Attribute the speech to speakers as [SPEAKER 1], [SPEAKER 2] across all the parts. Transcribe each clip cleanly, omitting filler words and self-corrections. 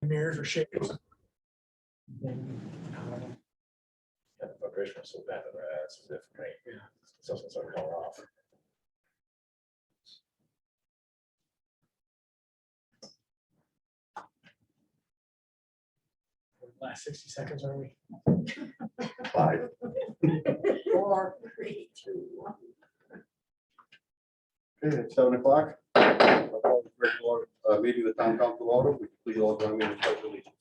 [SPEAKER 1] mirrors or shapes.
[SPEAKER 2] Yeah, the vibration was so bad that it's different, right? Yeah. So it's going off.
[SPEAKER 1] Last 60 seconds, are we?
[SPEAKER 3] 5.
[SPEAKER 4] 4, 3, 2, 1.
[SPEAKER 3] Okay, it's 7 o'clock. I'll call the regular meeting of the town council order. Would you please all join me in the pledge of allegiance?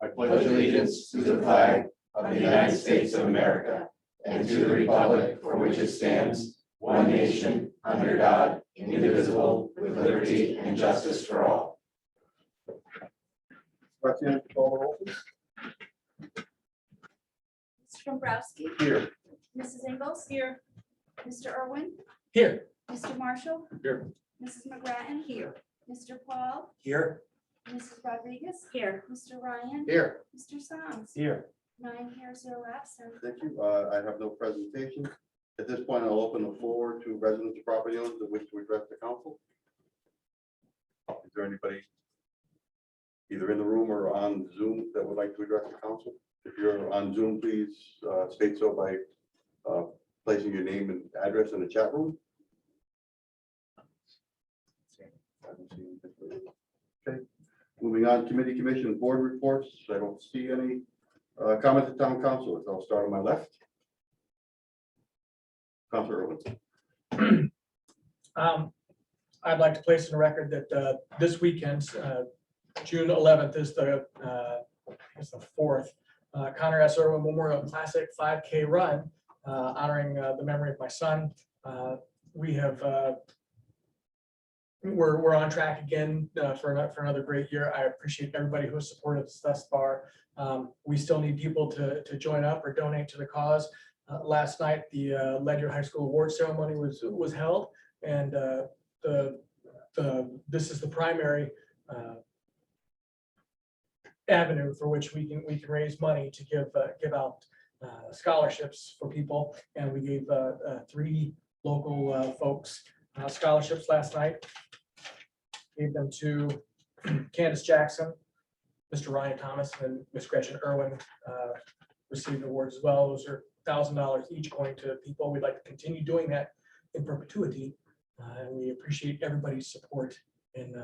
[SPEAKER 3] I
[SPEAKER 5] Pledge allegiance to the flag of the United States of America and to the republic for which it stands, one nation, under God, indivisible, with liberty and justice for all.
[SPEAKER 3] Roxanne, call the roll, please.
[SPEAKER 6] Mr. Dombrowski,
[SPEAKER 3] Here.
[SPEAKER 6] Mrs. Ingles here, Mr. Irwin,
[SPEAKER 1] Here.
[SPEAKER 6] Mr. Marshall.
[SPEAKER 2] Here.
[SPEAKER 6] Mrs. McGrattan here, Mr. Paul,
[SPEAKER 1] Here.
[SPEAKER 6] Mrs. Rodriguez here, Mr. Ryan,
[SPEAKER 3] Here.
[SPEAKER 6] Mr. Song.
[SPEAKER 1] Here.
[SPEAKER 6] 9 here, 0 absent.
[SPEAKER 3] Thank you. I have no presentation. At this point, I'll open the floor to residents of property owners that wish to address the council. Is there anybody either in the room or on Zoom that would like to address the council? If you're on Zoom, please state so by placing your name and address in the chat room. Okay, moving on, committee, commission, and board reports. I don't see any comments to town council. I'll start on my left. Councilor Irwin.
[SPEAKER 1] I'd like to place in the record that this weekend, June 11th, is the 4th Connor S. Irwin Memorial Classic 5K run, honoring the memory of my son. We're on track again for another great year. I appreciate everybody who has supported us thus far. We still need people to join up or donate to the cause. Last night, the Ledyard High School award ceremony was held, and this is the primary avenue for which we can raise money to give out scholarships for people. And we gave 3 local folks scholarships last night. Gave them to Candace Jackson, Mr. Ryan Thomas, and Miss Gretchen Irwin received awards as well. Those are $1,000 each going to people. We'd like to continue doing that in perpetuity, and we appreciate everybody's support in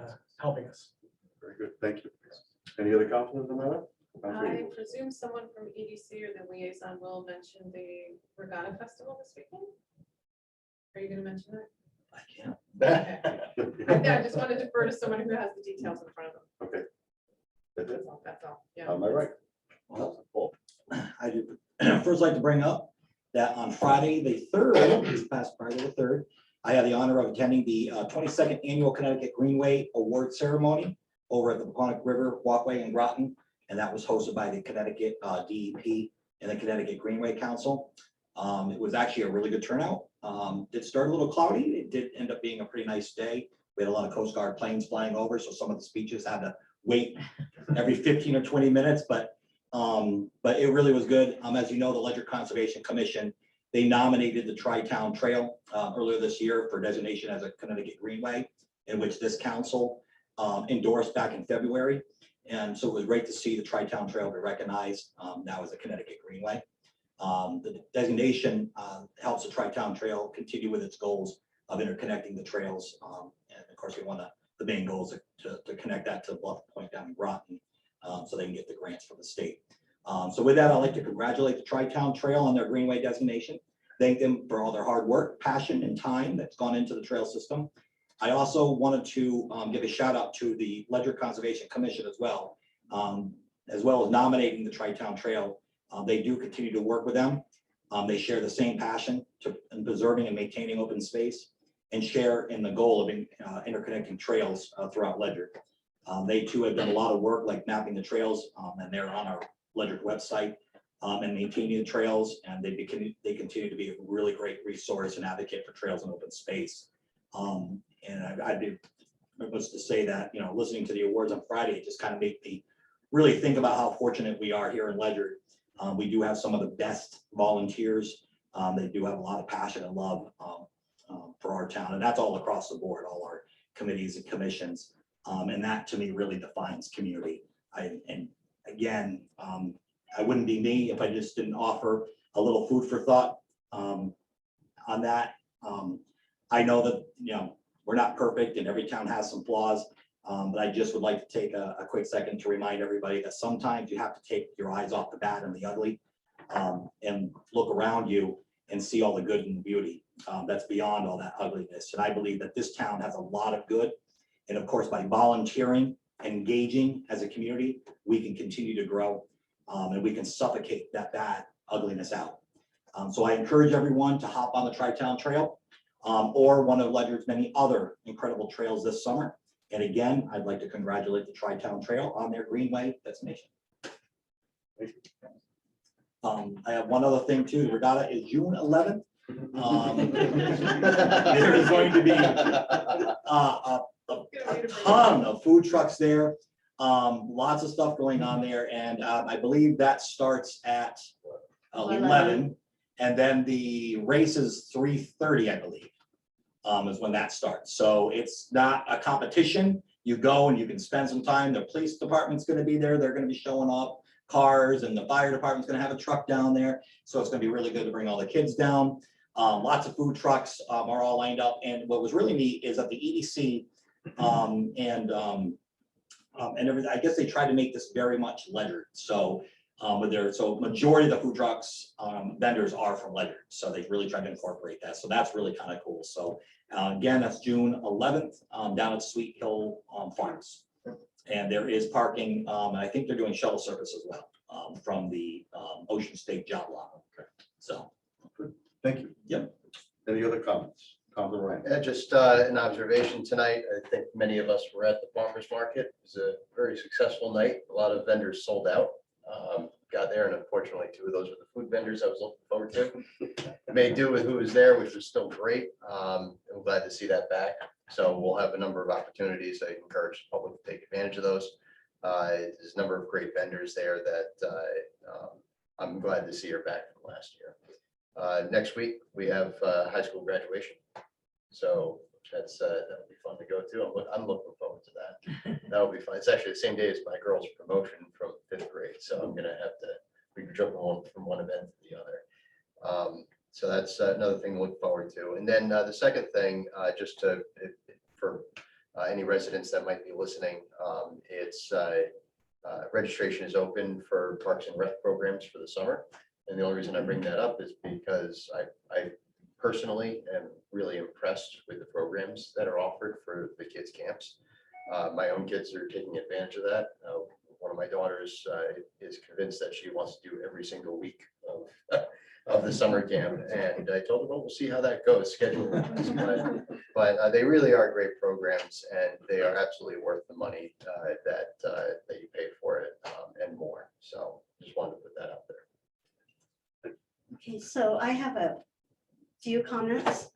[SPEAKER 1] helping us.
[SPEAKER 3] Very good, thank you. Any other councilors on that?
[SPEAKER 7] I presume someone from EDC or the liaison will mention the Regatta Festival this weekend. Are you going to mention that?
[SPEAKER 5] I can't.
[SPEAKER 7] Okay. I just want to defer to someone who has the details in front of them.
[SPEAKER 3] Okay. That's it.
[SPEAKER 7] That's all. Yeah.
[SPEAKER 3] Am I right?
[SPEAKER 5] Well,
[SPEAKER 3] Paul.
[SPEAKER 5] I do first like to bring up that on Friday, the 3rd, this past Friday the 3rd, I had the honor of attending the 22nd Annual Connecticut Greenway Award Ceremony over at the Paquonic River Walkway in Groton, and that was hosted by the Connecticut DEP and the Connecticut Greenway Council. It was actually a really good turnout. It started a little cloudy. It did end up being a pretty nice day. We had a lot of Coast Guard planes flying over, so some of the speeches had to wait every 15 or 20 minutes, but it really was good. As you know, the Ledyard Conservation Commission, they nominated the Tri-Town Trail earlier this year for designation as a Connecticut Greenway, in which this council endorsed back in February. And so it was great to see the Tri-Town Trail be recognized now as a Connecticut Greenway. The designation helps the Tri-Town Trail continue with its goals of interconnecting the trails. And of course, we want the main goals to connect that to Bluff Point down in Groton, so they can get the grants from the state. So with that, I'd like to congratulate the Tri-Town Trail on their Greenway designation. Thank them for all their hard work, passion, and time that's gone into the trail system. I also wanted to give a shout out to the Ledyard Conservation Commission as well as nominating the Tri-Town Trail. They do continue to work with them. They share the same passion in preserving and maintaining open space, and share in the goal of interconnecting trails throughout Ledyard. They too have done a lot of work like mapping the trails, and they're on our Ledyard website and maintaining the trails, and they continue to be a really great resource and advocate for trails and open space. And I'd be supposed to say that, you know, listening to the awards on Friday, it just kind of made me really think about how fortunate we are here in Ledyard. We do have some of the best volunteers. They do have a lot of passion and love for our town, and that's all across the board, all our committees and commissions. And that to me really defines community. And again, I wouldn't be me if I just didn't offer a little food for thought on that. I know that, you know, we're not perfect and every town has some flaws, but I just would like to take a quick second to remind everybody that sometimes you have to take your eyes off the bad and the ugly, and look around you and see all the good and the beauty that's beyond all that ugliness. And I believe that this town has a lot of good. And of course, by volunteering, engaging as a community, we can continue to grow, and we can suffocate that bad ugliness out. So I encourage everyone to hop on the Tri-Town Trail, or one of Ledyard's many other incredible trails this summer. And again, I'd like to congratulate the Tri-Town Trail on their Greenway destination. I have one other thing too. The regatta is June 11th. There is going to be a ton of food trucks there. Lots of stuff going on there. And I believe that starts at 11. And then the race is 3:30, I believe, is when that starts. So it's not a competition. You go and you can spend some time. The police department's going to be there. They're going to be showing up cars, and the fire department's going to have a truck down there. So it's going to be really good to bring all the kids down. Lots of food trucks are all lined up. And what was really neat is that the EDC and everything, I guess they tried to make this very much Ledyard. So so majority of the food trucks vendors are from Ledyard. So they really tried to incorporate that. So that's really kind of cool. So again, that's June 11th down at Sweet Hill Farms. And there is parking, and I think they're doing shuttle service as well from the Ocean State job lot. So.
[SPEAKER 3] Thank you.
[SPEAKER 5] Yep.
[SPEAKER 3] Any other comments? Councilor Ryan?
[SPEAKER 2] Just an observation tonight. I think many of us were at the farmer's market. It was a very successful night. A lot of vendors sold out. Got there, and unfortunately, 2 of those were the food vendors I was looking forward to. I made do with who was there, which was still great. I'm glad to see that back. So we'll have a number of opportunities. I encourage the public to take advantage of those. There's a number of great vendors there that I'm glad to see are back from last year. Next week, we have high school graduation. So that'll be fun to go to. I'm looking forward to that. That'll be fun. It's actually the same day as my girl's promotion from 5th grade. So I'm going to have to, we can jump from one event to the other. So that's another thing to look forward to. And then the second thing, just for any residents that might be listening, it's registration is open for Parks and Rec programs for the summer. And the only reason I bring that up is because I personally am really impressed with the programs that are offered for the kids' camps. My own kids are taking advantage of that. One of my daughters is convinced that she wants to do every single week of the summer camp. And I told her, well, we'll see how that goes, schedule. But they really are great programs, and they are absolutely worth the money that you pay for it and more. So just wanted to put that out there.
[SPEAKER 4] Okay, so I have a few comments.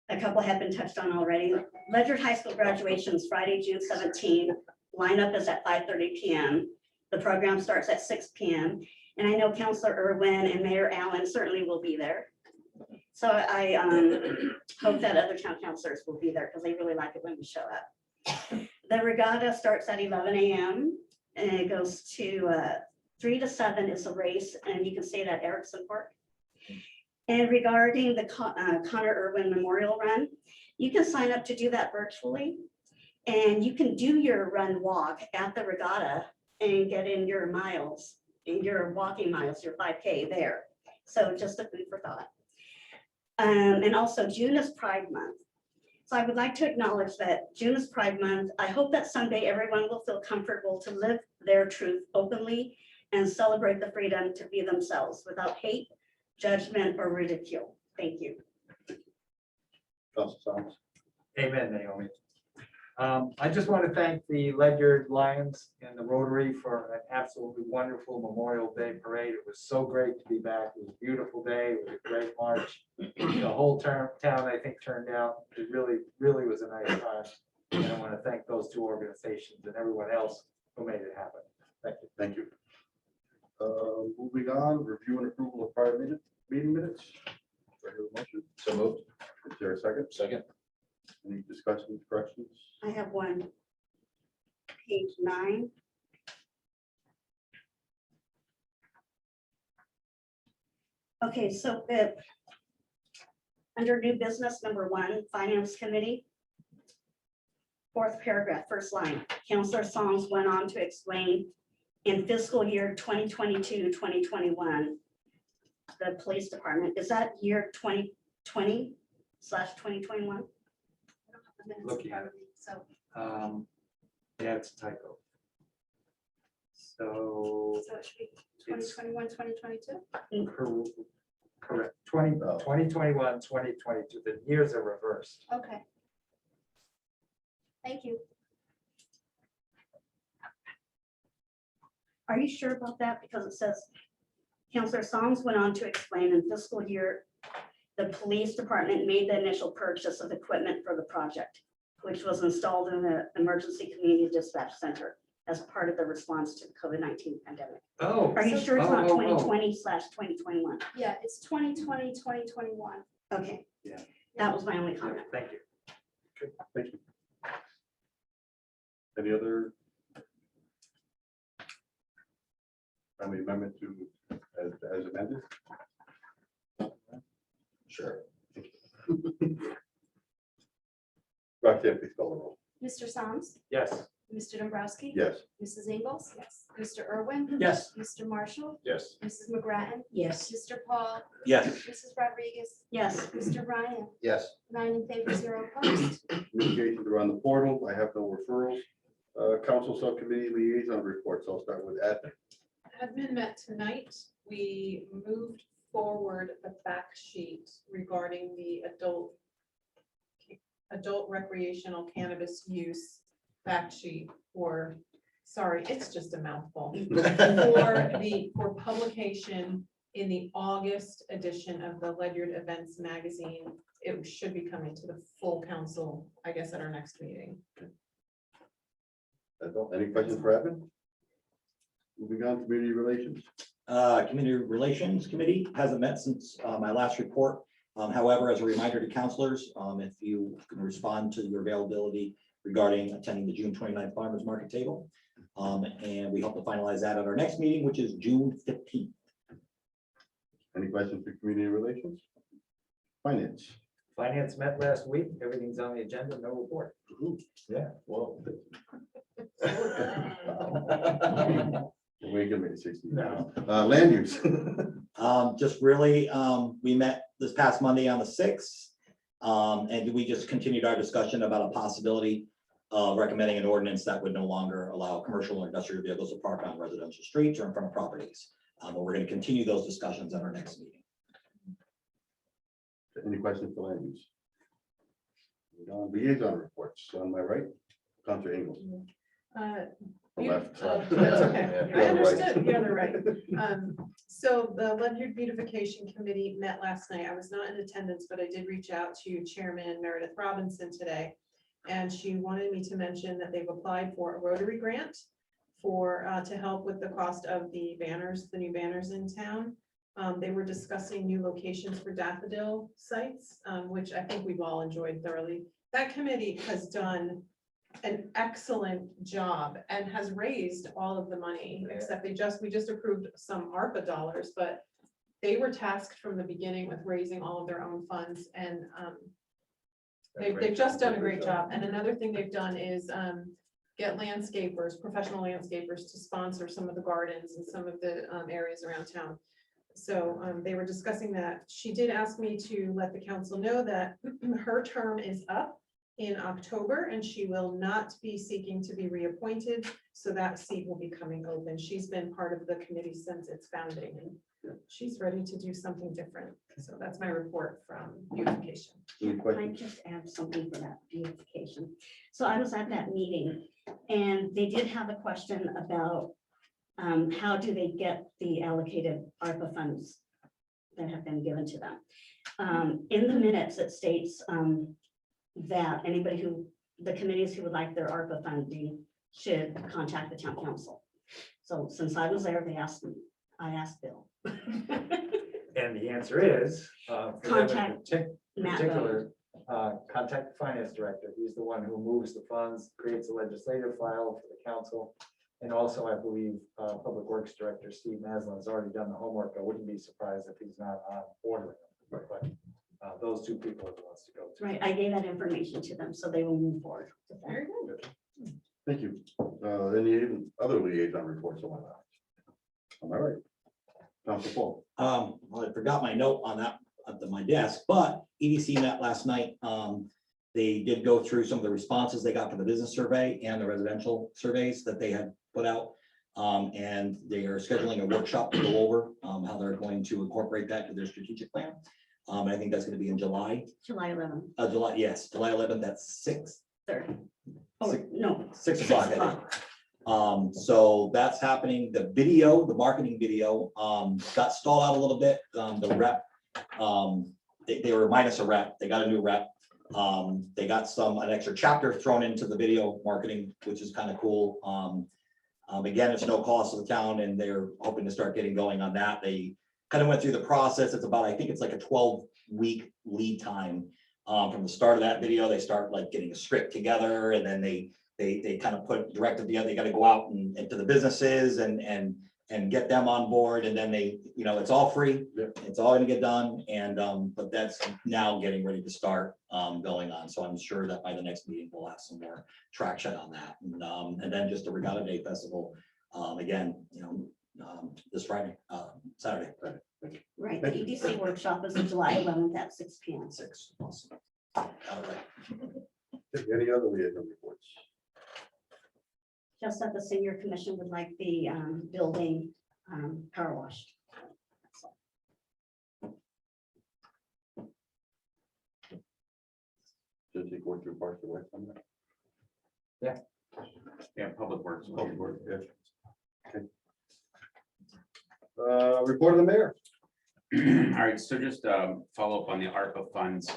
[SPEAKER 4] A couple have been touched on already. Ledyard High School graduations Friday, June 17. Lineup is at 5:30 p.m. The program starts at 6 p.m. And I know Councilor Irwin and Mayor Allen certainly will be there. So I hope that other town councilors will be there because they really like it when we show up. The regatta starts at 11 a.m. and it goes to 3 to 7 is a race, and you can see it at Erickson Park. And regarding the Connor Irwin Memorial Run, you can sign up to do that virtually. And you can do your run walk at the regatta and get in your miles, in your walking miles, your 5K there. So just a food for thought. And also June is Pride Month. So I would like to acknowledge that June is Pride Month. I hope that someday everyone will feel comfortable to live their truth openly and celebrate the freedom to be themselves without hate, judgment, or ridicule. Thank you.
[SPEAKER 3] Councilor Thomas?
[SPEAKER 8] Amen, Naomi. I just want to thank the Ledyard Lions and the Rotary for an absolutely wonderful Memorial Day parade. It was so great to be back. It was a beautiful day. It was a great march. The whole town, I think, turned out. It really, really was a nice time. And I want to thank those 2 organizations and everyone else who made it happen. Thank you.
[SPEAKER 3] Thank you. Moving on, review and approval of prior meeting minutes. Do I hear a motion?
[SPEAKER 2] So moved.
[SPEAKER 3] Is there a second?
[SPEAKER 2] Second.
[SPEAKER 3] Any discussions, corrections?
[SPEAKER 4] I have one. Page 9. Okay, so under new business number 1, Finance Committee. 4th paragraph, first line, Counselor Songs went on to explain in fiscal year 2022-2021, the police department, is that year 2020/2021?
[SPEAKER 8] Looking at it.
[SPEAKER 6] So,
[SPEAKER 8] Yeah, it's a typo. So,
[SPEAKER 6] so it should be 2021, 2022?
[SPEAKER 8] correct, 2021, 2022, the years are reversed.
[SPEAKER 6] Okay. Thank you.
[SPEAKER 4] Are you sure about that? Because it says, Counselor Songs went on to explain in fiscal year, the police department made the initial purchase of equipment for the project, which was installed in the emergency community dispatch center as part of the response to the COVID-19 pandemic.
[SPEAKER 8] Oh.
[SPEAKER 4] Are you sure it's not
[SPEAKER 8] Oh, oh, oh.
[SPEAKER 4] 2020/2021?
[SPEAKER 6] Yeah, it's 2020, 2021.
[SPEAKER 4] Okay.
[SPEAKER 8] Yeah.
[SPEAKER 4] That was my only
[SPEAKER 8] Yeah,
[SPEAKER 4] comment.
[SPEAKER 8] thank you.
[SPEAKER 3] Thank you. Any other? Family amendment to, as amended?
[SPEAKER 2] Sure.
[SPEAKER 3] Roxanne, please call the roll.
[SPEAKER 6] Mr. Soms,
[SPEAKER 8] Yes.
[SPEAKER 6] Mr. Dombrowski.
[SPEAKER 3] Yes.
[SPEAKER 6] Mrs. Ingles. Yes. Mr. Irwin.
[SPEAKER 1] Yes.
[SPEAKER 6] Mr. Marshall,
[SPEAKER 8] Yes.
[SPEAKER 6] Mrs. McGrattan,
[SPEAKER 4] Yes.
[SPEAKER 6] Mr. Paul,
[SPEAKER 5] Yes.
[SPEAKER 6] Mrs. Rodriguez,
[SPEAKER 4] Yes.
[SPEAKER 6] Mr. Ryan,
[SPEAKER 2] Yes.
[SPEAKER 6] 9 in favor, 0 opposed.
[SPEAKER 3] Communications are on the portal. I have no referrals. Council Subcommittee Liaison Reports. I'll start with admin.
[SPEAKER 7] Admin met tonight. We moved forward the fact sheet regarding the adult recreational cannabis use fact sheet for, sorry, it's just a mouthful. For publication in the August edition of the Ledyard Events Magazine. It should be coming to the full council, I guess, at our next meeting.
[SPEAKER 3] That's all. Any questions for admin? Moving on, community relations.
[SPEAKER 5] Community Relations Committee hasn't met since my last report. However, as a reminder to counselors, if you can respond to your availability regarding attending the June 29th Farmers Market Table. And we hope to finalize that at our next meeting, which is June 15th.
[SPEAKER 3] Any questions for community relations? Finance.
[SPEAKER 8] Finance met last week. Everything's on the agenda, no report. Yeah.
[SPEAKER 3] Well. We can make 60.
[SPEAKER 8] No.
[SPEAKER 3] Land use.
[SPEAKER 5] Just really, we met this past Monday on the 6th. And we just continued our discussion about a possibility of recommending an ordinance that would no longer allow commercial or industrial vehicles to park on residential streets or in front of properties. But we're going to continue those discussions at our next meeting.
[SPEAKER 3] Any questions for land use? Liaison reports on my right, Councilor Ingles. Left.
[SPEAKER 7] That's
[SPEAKER 3] Yeah,
[SPEAKER 7] okay.
[SPEAKER 3] yeah,
[SPEAKER 7] I
[SPEAKER 3] yeah,
[SPEAKER 7] understood, the other right. So the Ledyard Beautification Committee met last night. I was not in attendance, but I did reach out to Chairman Meredith Robinson today. And she wanted me to mention that they've applied for a Rotary grant for, to help with the cost of the banners, the new banners in town. They were discussing new locations for daffodil sites, which I think we've all enjoyed thoroughly. That committee has done an excellent job and has raised all of the money, except we just approved some ARPA dollars, but they were tasked from the beginning with raising all of their own funds, and they've just done a great job. And another thing they've done is get landscapers, professional landscapers to sponsor some of the gardens and some of the areas around town. So they were discussing that. She did ask me to let the council know that her term is up in October, and she will not be seeking to be reappointed. So that seat will be coming open. She's been part of the committee since its founding, and she's ready to do something different. So that's my report from beautification.
[SPEAKER 3] Any
[SPEAKER 4] Can I
[SPEAKER 3] questions?
[SPEAKER 4] just add something for that beautification? So I was at that meeting and they did have a question about how do they get the allocated ARPA funds that have been given to them. In the minutes, it states that anybody the committees who would like their ARPA funding should contact the town council. So since I was there, I asked Bill.
[SPEAKER 8] And the answer is, for them in
[SPEAKER 4] Contact Matt
[SPEAKER 8] particular, contact the finance director. He's the one who moves the funds, creates a legislative file for the council. And also, I believe, Public Works Director Steve Maslin has already done the homework. I wouldn't be surprised if he's not ordering them. But those two people are the ones to go to.
[SPEAKER 4] Right, I gave that information to them, so they will move forward with that.
[SPEAKER 7] Very good.
[SPEAKER 3] Thank you. Any other liaison reports or whatnot? All right. Council Paul.
[SPEAKER 5] Well, I forgot my note on that at my desk, but EDC met last night. They did go through some of the responses they got for the business survey and the residential surveys that they had put out. And they are scheduling a workshop to go over how they're going to incorporate that to their strategic plan. I think that's going to be in July.
[SPEAKER 4] July 11th,
[SPEAKER 5] July 11th, that's
[SPEAKER 4] 30. Oh,
[SPEAKER 5] Six-
[SPEAKER 4] no.
[SPEAKER 5] 6 o'clock. I think. So that's happening. The video, the marketing video, got stalled out a little bit. The rep, they were minus a rep. They got a new rep. They got an extra chapter thrown into the video marketing, which is kind of cool. Again, it's no cost to the town, and they're hoping to start getting going on that. They kind of went through the process. It's about, I think it's like a 12-week lead time. From the start of that video, they start like getting a script together, and then they kind of put directive together. They got to go out and into the businesses and get them on board, and then it's all free.
[SPEAKER 3] Yeah.
[SPEAKER 5] It's all gonna get done, and but that's now getting ready to start going on. So I'm sure that by the next meeting, we'll have some more traction on that. And then just the Regatta Day Festival, again, this Friday, Saturday.
[SPEAKER 4] Right, the EDC workshop is on July 11th at 6 p.m.
[SPEAKER 5] 6. Awesome. All right.
[SPEAKER 3] Any other liaison reports?
[SPEAKER 4] Just that the senior commission would like the building power washed.
[SPEAKER 3] Does he go through Parks and Rec on that?
[SPEAKER 9] Yeah, Public Works.
[SPEAKER 3] Public Works, yeah. Okay. Report of the mayor.
[SPEAKER 9] All right, so just follow up on the ARPA funds.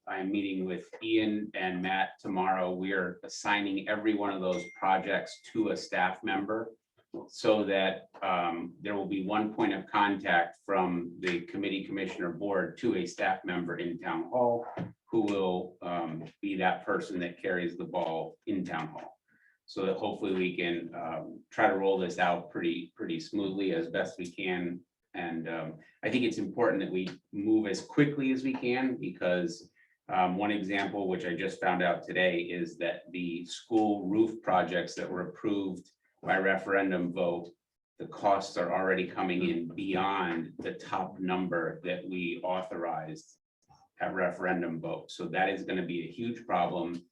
[SPEAKER 9] I'm meeting with Ian and Matt tomorrow. We are assigning every one of those projects to a staff member so that there will be one point of contact from the committee, commissioner, board to a staff member in town hall who will be that person that carries the ball in town hall. So that hopefully we can try to roll this out pretty smoothly as best we can. And I think it's important that we move as quickly as we can, because one example, which I just found out today, is that the school roof projects that were approved by referendum vote, the costs are already coming in beyond the top number that we authorized at referendum vote. So that is going to be a huge problem.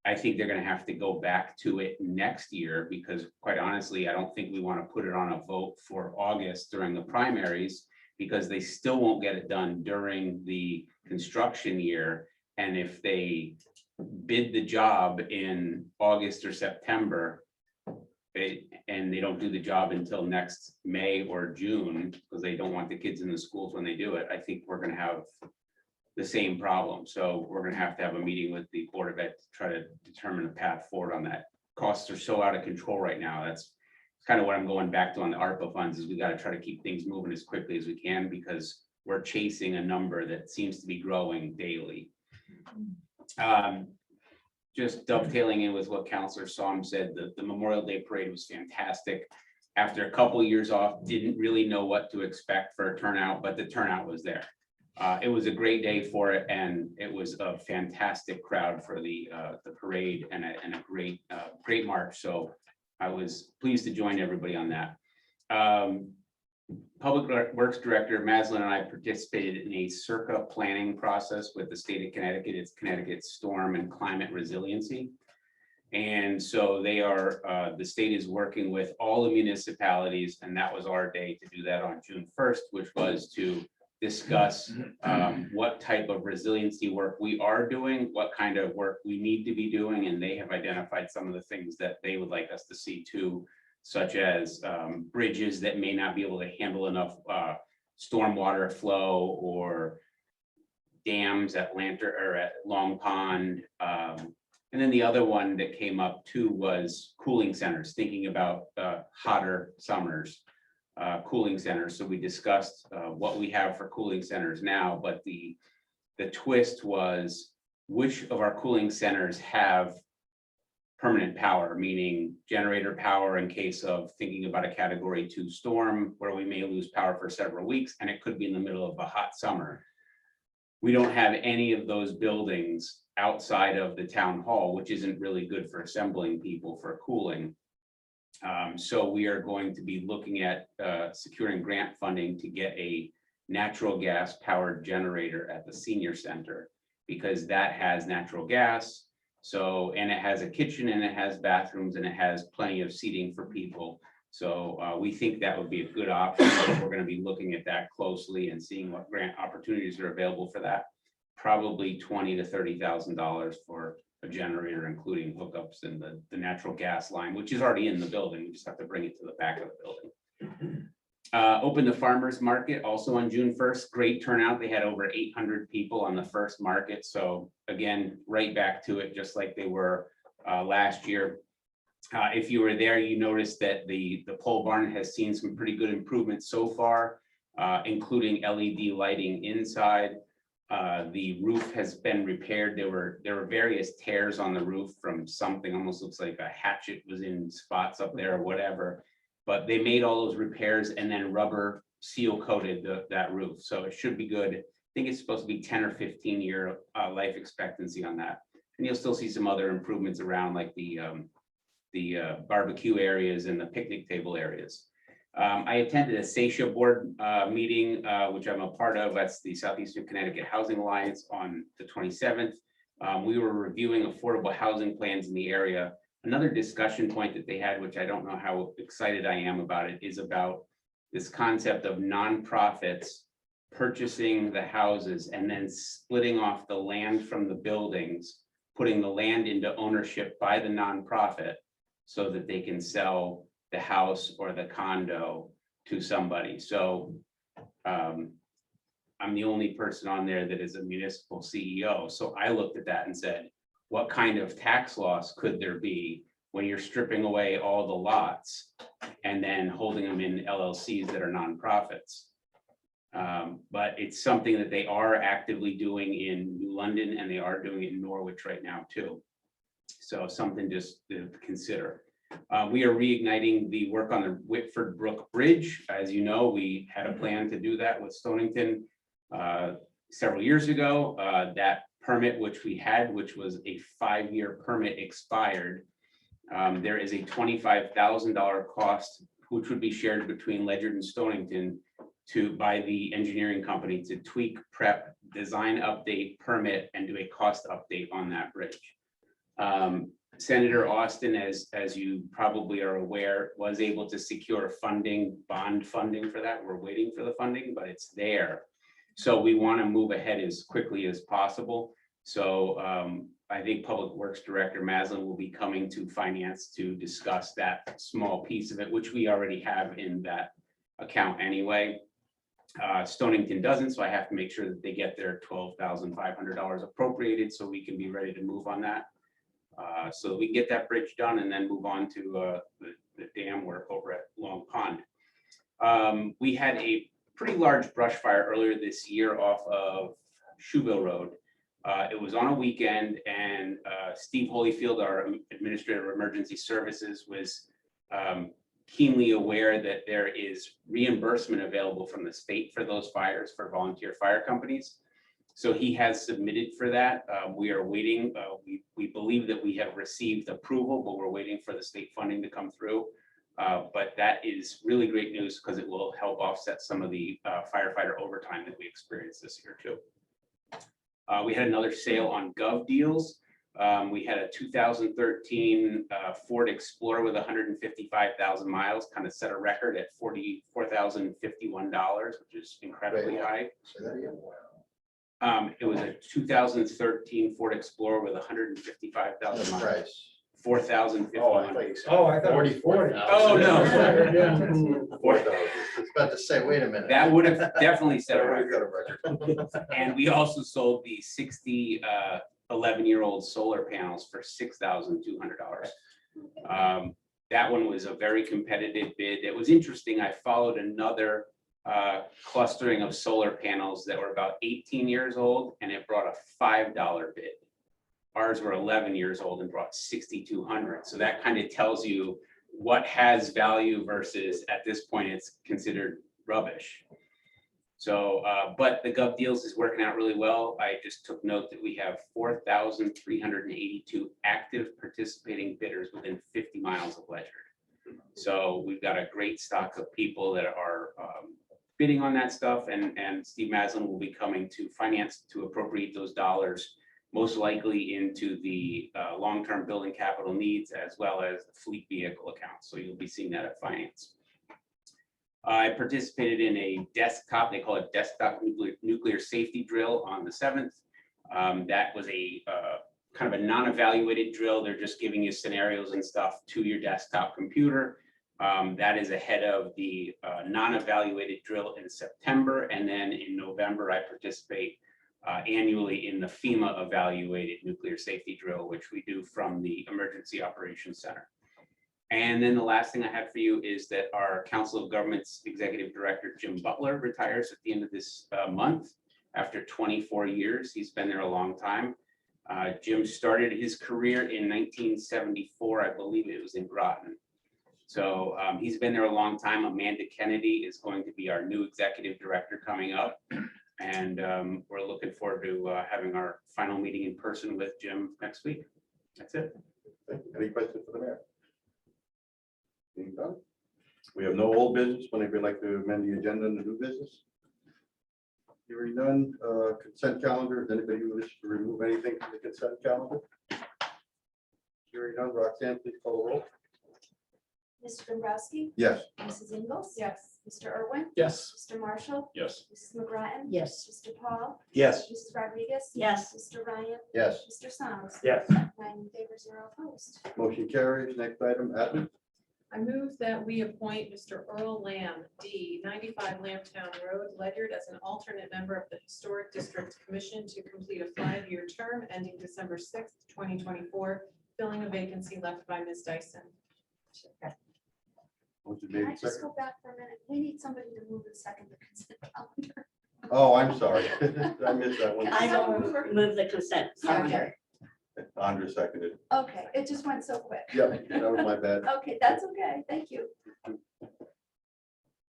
[SPEAKER 9] I think they're going to have to go back to it next year, because quite honestly, I don't think we want to put it on a vote for August during the primaries, because they still won't get it done during the construction year. And if they bid the job in August or September, and they don't do the job until next May or June, because they don't want the kids in the schools when they do it, I think we're going to have the same problem. So we're going to have a meeting with the Board of Ed to try to determine a path forward on that. Costs are so out of control right now. That's kind of what I'm going back to on the ARPA funds, is we got to try to keep things moving as quickly as we can, because we're chasing a number that seems to be growing daily. Just dovetailing in with what Councilor Somm said, the Memorial Day Parade was fantastic. After a couple of years off, didn't really know what to expect for a turnout, but the turnout was there. It was a great day for it, and it was a fantastic crowd for the parade, and a great march. So I was pleased to join everybody on that. Public Works Director Maslin and I participated in a circa planning process with the state of Connecticut. It's Connecticut Storm and Climate Resiliency. And so they are, the state is working with all the municipalities, and that was our day to do that on June 1st, which was to discuss what type of resiliency work we are doing, what kind of work we need to be doing, and they have identified some of the things that they would like us to see too, such as bridges that may not be able to handle enough stormwater flow, or dams at Lantern or at Long Pond. And then the other one that came up too was cooling centers, thinking about hotter summers. Cooling centers. So we discussed what we have for cooling centers now, but the The twist was which of our cooling centers have permanent power, meaning generator power in case of thinking about a category 2 storm where we may lose power for several weeks, and it could be in the middle of a hot summer. We don't have any of those buildings outside of the town hall, which isn't really good for assembling people for cooling. So we are going to be looking at securing grant funding to get a natural gas powered generator at the senior center, because that has natural gas. So, and it has a kitchen and it has bathrooms and it has plenty of seating for people. So we think that would be a good option. We're going to be looking at that closely and seeing what grant opportunities are available for that. Probably $20,000 to $30,000 for a generator, including hookups and the natural gas line, which is already in the building. We just have to bring it to the back of the building. Open the farmers market also on June 1st. Great turnout. They had over 800 people on the first market. So again, right back to it, just like they were last year. If you were there, you noticed that the pole barn has seen some pretty good improvements so far, including LED lighting inside. The roof has been repaired. There were various tears on the roof from something, almost looks like a hatchet was in spots up there or whatever. But they made all those repairs and then rubber seal coated that roof. So it should be good. I think it's supposed to be 10 or 15 year life expectancy on that. And you'll still see some other improvements around, like the barbecue areas and the picnic table areas. I attended a SACIA board meeting, which I'm a part of. That's the Southeastern Connecticut Housing Alliance on the 27th. We were reviewing affordable housing plans in the area. Another discussion point that they had, which I don't know how excited I am about it, is about this concept of nonprofits purchasing the houses and then splitting off the land from the buildings, putting the land into ownership by the nonprofit so that they can sell the house or the condo to somebody. So I'm the only person on there that is a municipal CEO. So I looked at that and said, what kind of tax loss could there be when you're stripping away all the lots and then holding them in LLCs that are nonprofits? But it's something that they are actively doing in New London, and they are doing it in Norwich right now too. So something just to consider. We are reigniting the work on the Whitford Brook Bridge. As you know, we had a plan to do that with Stonington several years ago. That permit which we had, which was a 5-year permit, expired. There is a $25,000 cost, which would be shared between Ledyard and Stonington by the engineering company to tweak, prep, design update, permit, and do a cost update on that bridge. Senator Austin, as you probably are aware, was able to secure funding, bond funding for that. We're waiting for the funding, but it's there. So we want to move ahead as quickly as possible. So I think Public Works Director Maslin will be coming to Finance to discuss that small piece of it, which we already have in that account anyway. Stonington doesn't, so I have to make sure that they get their $12,500 appropriated so we can be ready to move on that. So we can get that bridge done and then move on to the dam work over at Long Pond. We had a pretty large brush fire earlier this year off of Shoeville Road. It was on a weekend, and Steve Holyfield, our Administrator of Emergency Services, was keenly aware that there is reimbursement available from the state for those fires for volunteer fire companies. So he has submitted for that. We are waiting. We believe that we have received approval, but we're waiting for the state funding to come through. But that is really great news because it will help offset some of the firefighter overtime that we experienced this year too. We had another sale on Gov Deals. We had a 2013 Ford Explorer with 155,000 miles, kind of set a record at $44,051, which is incredibly high.
[SPEAKER 2] Say that again.
[SPEAKER 9] It was a 2013 Ford Explorer with 155,000 miles.
[SPEAKER 2] Price.
[SPEAKER 9] 4,051.
[SPEAKER 2] Oh, I thought you said.
[SPEAKER 1] Oh, I thought it was 40.
[SPEAKER 9] Oh, no.
[SPEAKER 1] Yeah.
[SPEAKER 2] 4,000. I was about to say, wait a minute.
[SPEAKER 9] That would have definitely set a
[SPEAKER 2] Already got
[SPEAKER 9] record.
[SPEAKER 2] a record.
[SPEAKER 9] And we also sold the 11-year-old solar panels for $6,200. That one was a very competitive bid. It was interesting. I followed another clustering of solar panels that were about 18 years old, and it brought a $5 bid. Ours were 11 years old and brought 6,200. So that kind of tells you what has value versus at this point it's considered rubbish. So, but the Gov Deals is working out really well. I just took note that we have 4,382 active participating bidders within 50 miles of Ledyard. So we've got a great stock of people that are bidding on that stuff, and Steve Maslin will be coming to finance to appropriate those dollars, most likely into the long-term building capital needs as well as the fleet vehicle account. So you'll be seeing that at finance. I participated in a desktop, they call it desktop nuclear safety drill on the 7th. That was a kind of a non-evaluated drill. They're just giving you scenarios and stuff to your desktop computer. That is ahead of the non-evaluated drill in September. And then in November, I participate annually in the FEMA evaluated nuclear safety drill, which we do from the Emergency Operations Center. And then the last thing I have for you is that our Council of Governments Executive Director, Jim Butler, retires at the end of this month after 24 years. He's been there a long time. Jim started his career in 1974, I believe it was in Groton. So he's been there a long time. Amanda Kennedy is going to be our new executive director coming up. And we're looking forward to having our final meeting in person with Jim next week. That's it.
[SPEAKER 3] Thank you. Any questions for the mayor? Being done? We have no old business. When anybody like to amend the agenda and the new business? Hearing none, consent calendar. Does anybody wish to remove anything from the consent calendar? Hearing none, Roxanne, please call the roll.
[SPEAKER 6] Mr. Dombrowski?
[SPEAKER 3] Yes.
[SPEAKER 6] Mrs. Ingles?
[SPEAKER 7] Yes.
[SPEAKER 6] Mr. Irwin?
[SPEAKER 1] Yes.
[SPEAKER 6] Mr. Marshall?
[SPEAKER 9] Yes.
[SPEAKER 6] Mrs. McGrattan?
[SPEAKER 4] Yes.
[SPEAKER 6] Mr. Paul?
[SPEAKER 5] Yes.
[SPEAKER 6] Mrs. Rodriguez?
[SPEAKER 4] Yes.
[SPEAKER 6] Mr. Ryan?
[SPEAKER 2] Yes.
[SPEAKER 6] Mr. Soms?
[SPEAKER 8] Yes.
[SPEAKER 6] 9 in favor, 0 opposed.
[SPEAKER 3] Motion carries. Next item, admin.
[SPEAKER 7] I move that we appoint Mr. Earl Lamb, D, 95 Lambtown Road, Ledyard, as an alternate member of the Historic District Commission to complete a 5-year term ending December 6th, 2024, filling a vacancy left by Ms. Dyson.
[SPEAKER 3] Motion
[SPEAKER 6] Can
[SPEAKER 3] made
[SPEAKER 6] I
[SPEAKER 3] and
[SPEAKER 6] just
[SPEAKER 3] seconded.
[SPEAKER 6] go back for a minute? We need somebody to move and second the consent calendar.
[SPEAKER 3] Oh, I'm sorry. I missed that one.
[SPEAKER 4] I don't move the consent calendar.
[SPEAKER 3] Andrea seconded.
[SPEAKER 6] Okay, it just went so quick.
[SPEAKER 3] Yeah, that was my bad.
[SPEAKER 6] Okay, that's okay. Thank you.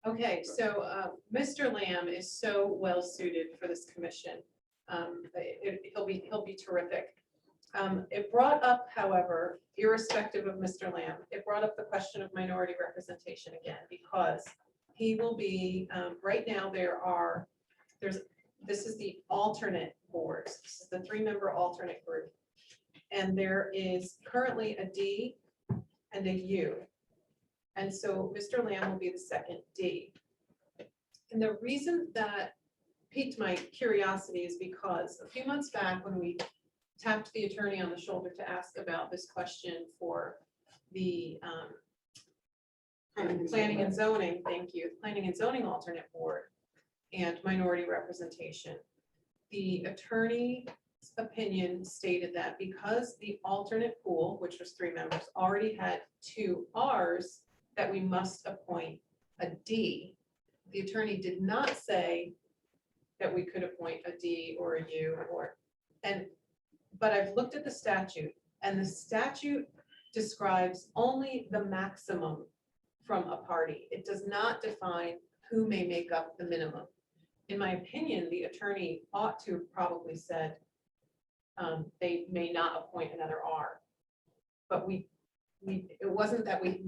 [SPEAKER 7] Okay, so Mr. Lamb is so well suited for this commission. He'll be terrific. It brought up, however, irrespective of Mr. Lamb, it brought up the question of minority representation again, because he will be, right now this is the alternate boards. This is the 3-member alternate group. And there is currently a D and a U. And so Mr. Lamb will be the second D. And the reason that piqued my curiosity is because a few months back, when we tapped the attorney on the shoulder to ask about this question for the planning and zoning, thank you, planning and zoning alternate board and minority representation, the attorney's opinion stated that because the alternate pool, which was 3 members, already had 2 Rs, that we must appoint a D. The attorney did not say that we could appoint a D or a U but I've looked at the statute, and the statute describes only the maximum from a party. It does not define who may make up the minimum. In my opinion, the attorney ought to have probably said they may not appoint another R. But it wasn't that we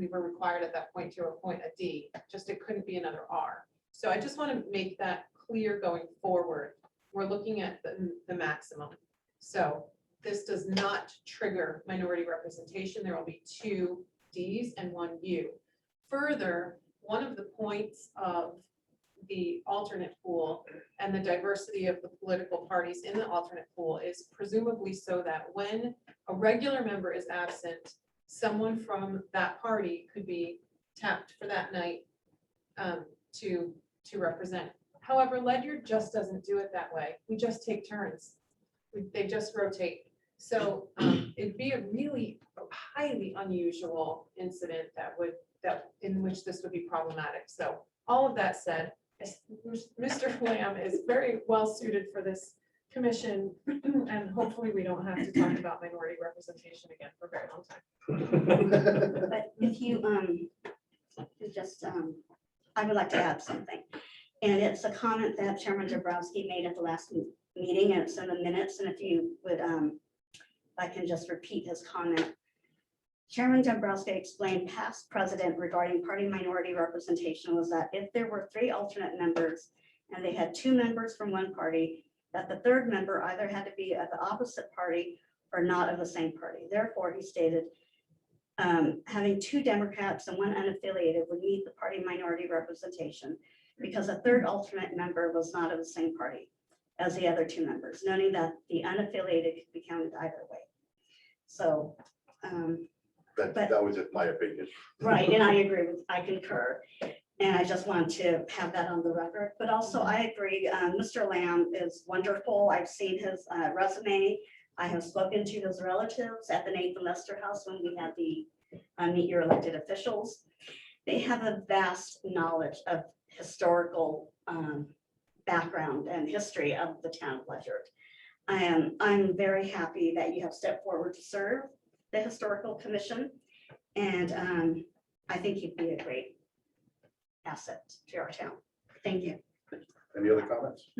[SPEAKER 7] were required at that point to appoint a D, just it couldn't be another R. So I just want to make that clear going forward. We're looking at the maximum. So this does not trigger minority representation. There will be 2 Ds and 1 U. Further, one of the points of the alternate pool and the diversity of the political parties in the alternate pool is presumably so that when a regular member is absent, someone from that party could be tapped for that night to represent. However, Ledyard just doesn't do it that way. We just take turns. They just rotate. So it'd be a really highly unusual incident in which this would be problematic. So all of that said, Mr. Lamb is very well suited for this commission, and hopefully we don't have to talk about minority representation again for a very long time.
[SPEAKER 4] But if you, just, I would like to add something. And it's a comment that Chairman Dabrowski made at the last meeting, and it's in the minutes, and if you would, I can just repeat his comment. Chairman Dombrowski explained past precedent regarding party minority representation was that if there were 3 alternate members and they had 2 members from one party, that the 3rd member either had to be of the opposite party or not of the same party. Therefore, he stated, having 2 Democrats and 1 unaffiliated would meet the party minority representation because a 3rd alternate member was not of the same party as the other 2 members, noting that the unaffiliated could be counted either way. So,
[SPEAKER 3] That was just my opinion.
[SPEAKER 4] right, and I agree with, I concur. And I just want to have that on the record, but also I agree, Mr. Lamb is wonderful. I've seen his resume. I have spoken to his relatives at the Nathan Lester House when we had the meet your elected officials. They have a vast knowledge of historical background and history of the town of Ledyard. I'm very happy that you have stepped forward to serve the Historical Commission. And I think you'd be a great asset to our town. Thank you.
[SPEAKER 3] Any other comments?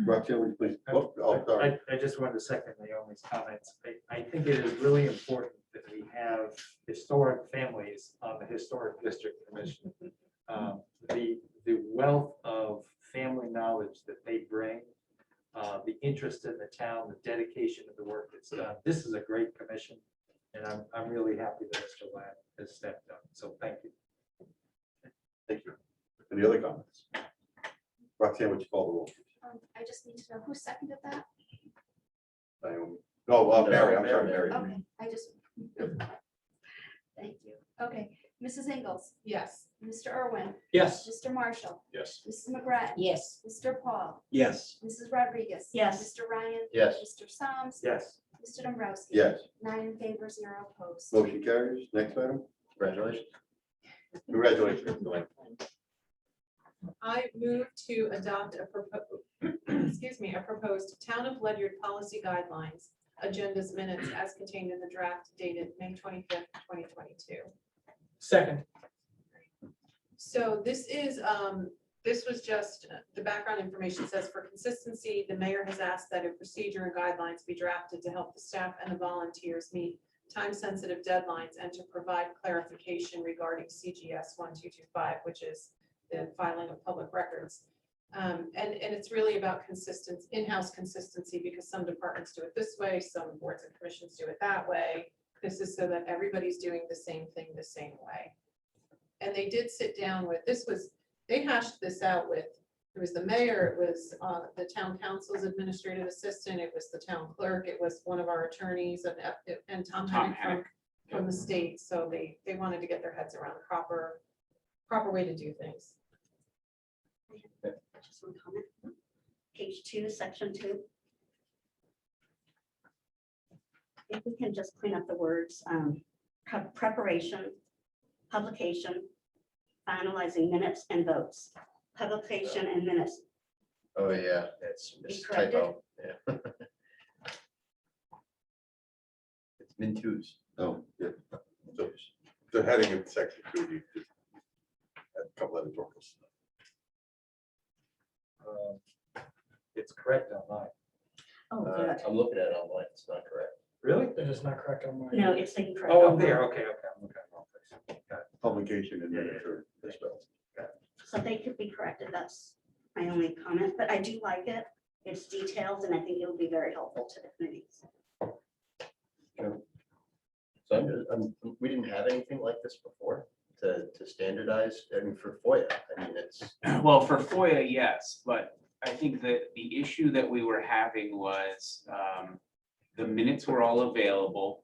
[SPEAKER 3] Roxanne, would you please? Oh, sorry.
[SPEAKER 8] I just wanted to second Naomi's comments. I think it is really important that we have historic families on the Historic District Commission. The wealth of family knowledge that they bring, the interest in the town, the dedication of the work that's done. This is a great commission, and I'm really happy that Mr. Lamb has stepped up. So thank you.
[SPEAKER 3] Thank you. Any other comments? Roxanne, would you call the roll?
[SPEAKER 6] I just need to know who seconded that.
[SPEAKER 3] Naomi. No, Mary, I'm sorry, Mary.
[SPEAKER 6] Okay, I just. Thank you. Okay, Mrs. Ingles,
[SPEAKER 7] Yes.
[SPEAKER 6] Mr. Irwin,
[SPEAKER 1] Yes.
[SPEAKER 6] Mr. Marshall,
[SPEAKER 3] Yes.
[SPEAKER 6] Mrs. McGrattan.
[SPEAKER 4] Yes.
[SPEAKER 6] Mr. Paul,
[SPEAKER 5] Yes.
[SPEAKER 6] Mrs. Rodriguez.
[SPEAKER 4] Yes.
[SPEAKER 6] Mr. Ryan.
[SPEAKER 2] Yes.
[SPEAKER 6] Mr. Psalms.
[SPEAKER 8] Yes.
[SPEAKER 6] Mr. Dombrowski.
[SPEAKER 3] Yes.
[SPEAKER 6] 9 in favor, 0 opposed.
[SPEAKER 3] Motion carries. Next item.
[SPEAKER 2] Congratulations.
[SPEAKER 3] Congratulations.
[SPEAKER 7] I move to adopt a proposed Town of Ledyard policy guidelines, agendas minutes as contained in the draft dated May 25th, 2022.
[SPEAKER 1] Second.
[SPEAKER 7] So this is, this was just, the background information says for consistency, the mayor has asked that a procedure and guidelines be drafted to help the staff and the volunteers meet time-sensitive deadlines and to provide clarification regarding CGS 1225, which is the filing of public records. And it's really about consistency, in-house consistency, because some departments do it this way, some boards and commissions do it that way. This is so that everybody's doing the same thing the same way. And they did sit down with, they hashed this out with, it was the mayor, it was the town council's administrative assistant, it was the town clerk, it was one of our attorneys, and Tom Hennick from the state. So they wanted to get their heads around the proper way to do things.
[SPEAKER 4] Just one comment. Page 2, section 2. If we can just clean up the words, preparation, publication, finalizing minutes and votes, publication and minutes.
[SPEAKER 2] Oh, yeah, it's
[SPEAKER 4] Be
[SPEAKER 2] a
[SPEAKER 4] corrected?
[SPEAKER 2] typo. Yeah. It's min-twos.
[SPEAKER 3] Oh, yeah. So the heading of section 2, you just add a couple editorials.
[SPEAKER 8] It's correct online.
[SPEAKER 4] Oh, good.
[SPEAKER 2] I'm looking at it online. It's not correct.
[SPEAKER 8] Really?
[SPEAKER 1] That is not correct on mine.
[SPEAKER 4] No, it's incorrect.
[SPEAKER 8] Oh, I'm there. Okay. I'm looking at the wrong place. Got it.
[SPEAKER 3] Publication and editor as well.
[SPEAKER 4] So they could be corrected. That's my only comment, but I do like it. It's detailed and I think it will be very helpful to the committees.
[SPEAKER 2] So we didn't have anything like this before to standardize, I mean, for FOIA. I mean, it's,
[SPEAKER 9] Well, for FOIA, yes, but I think that the issue that we were having was the minutes were all available.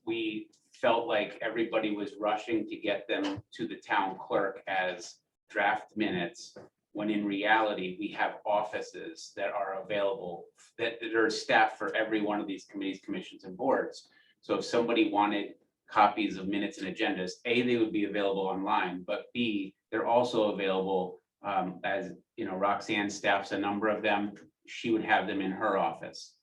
[SPEAKER 9] We felt like everybody was rushing to get them to the town clerk as draft minutes, when in reality, we have offices that are available, that are staffed for every one of these committees, commissions, and boards. So if somebody wanted copies of minutes and agendas, A, they would be available online, but B, They're also available, as, you know, Roxanne staffs a number of them. She would have them in her office.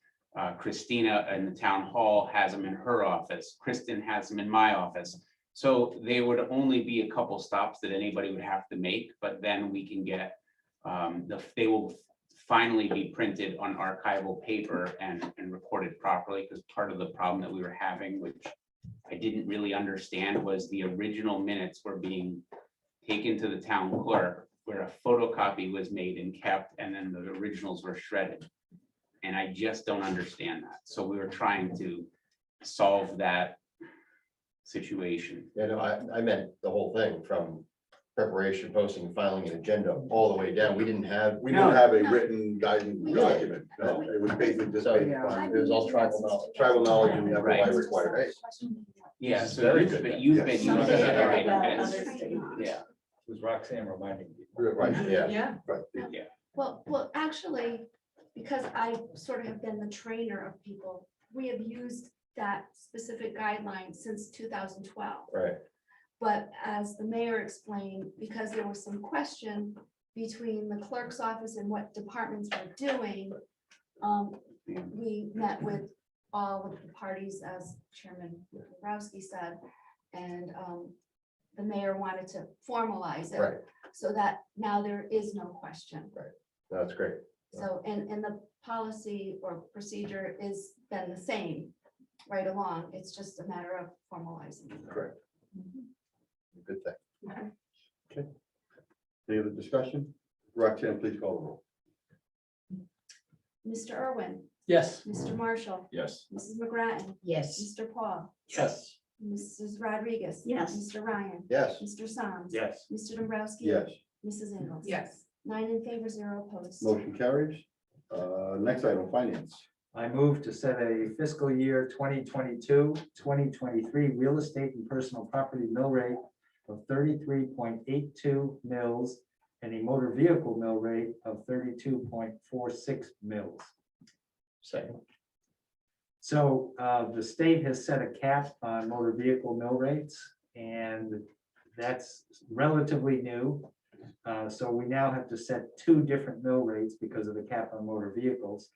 [SPEAKER 9] Christina in the town hall has them in her office. Kristen has them in my office. So they would only be a couple stops that anybody would have to make, but then we can get, they will finally be printed on archival paper and recorded properly, because part of the problem that we were having, which I didn't really understand, was the original minutes were being taken to the town clerk, where a photocopy was made and kept, and then the originals were shredded. And I just don't understand that. So we were trying to solve that situation.
[SPEAKER 2] You know, I meant the whole thing from preparation, posting, filing an agenda all the way down. We didn't have.
[SPEAKER 3] We don't have a written guidance document. No, it was basically just
[SPEAKER 2] So
[SPEAKER 3] based on
[SPEAKER 2] it was all tribal knowledge.
[SPEAKER 3] tribal knowledge and the
[SPEAKER 9] Right.
[SPEAKER 3] FOI required.
[SPEAKER 2] Right.
[SPEAKER 9] Yeah,
[SPEAKER 2] This is
[SPEAKER 9] so
[SPEAKER 2] very
[SPEAKER 9] you've
[SPEAKER 2] good
[SPEAKER 9] been,
[SPEAKER 2] then.
[SPEAKER 9] you've been
[SPEAKER 3] Yes.
[SPEAKER 9] using
[SPEAKER 4] Some
[SPEAKER 9] it
[SPEAKER 4] did,
[SPEAKER 9] already.
[SPEAKER 4] but
[SPEAKER 9] That's-
[SPEAKER 4] others did not.
[SPEAKER 9] Yeah,
[SPEAKER 8] Was Roxanne reminding me?
[SPEAKER 3] Right, yeah,
[SPEAKER 7] Yeah.
[SPEAKER 3] right.
[SPEAKER 6] Well, actually, because I sort of have been the trainer of people, we have used that specific guideline since 2012.
[SPEAKER 2] Right.
[SPEAKER 6] But as the mayor explained, because there was some question between the clerk's office and what departments were doing, we met with all of the parties, as Chairman Borowski said, and the mayor wanted to formalize it.
[SPEAKER 2] Right.
[SPEAKER 6] So that now there is no question.
[SPEAKER 2] That's great.
[SPEAKER 6] So, and the policy or procedure is been the same right along. It's just a matter of formalizing. it.
[SPEAKER 2] Correct. Good thing.
[SPEAKER 3] Any other discussion? Roxanne, please call the roll.
[SPEAKER 6] Mr. Irwin,
[SPEAKER 1] Yes.
[SPEAKER 6] Mr. Marshall,
[SPEAKER 3] Yes.
[SPEAKER 6] Mrs. McGrattan,
[SPEAKER 4] Yes.
[SPEAKER 6] Mr. Paul,
[SPEAKER 5] Yes.
[SPEAKER 6] Mrs. Rodriguez.
[SPEAKER 4] Yes.
[SPEAKER 6] Mr. Ryan,
[SPEAKER 2] Yes.
[SPEAKER 6] Mr. Soms.
[SPEAKER 8] Yes.
[SPEAKER 6] Mr. Dombrowski.
[SPEAKER 3] Yes.
[SPEAKER 6] Mrs. Ingles.
[SPEAKER 7] Yes.
[SPEAKER 6] 9 in favor, 0 opposed.
[SPEAKER 3] Motion carries. Next item, finance.
[SPEAKER 8] I move to set a fiscal year 2022-2023 real estate and personal property mill rate of 33.82 mils and a motor vehicle mill rate of 32.46 mils.
[SPEAKER 2] Second.
[SPEAKER 8] So the state has set a cap on motor vehicle mill rates, and that's relatively new. So we now have to set 2 different mill rates because of the cap on motor vehicles.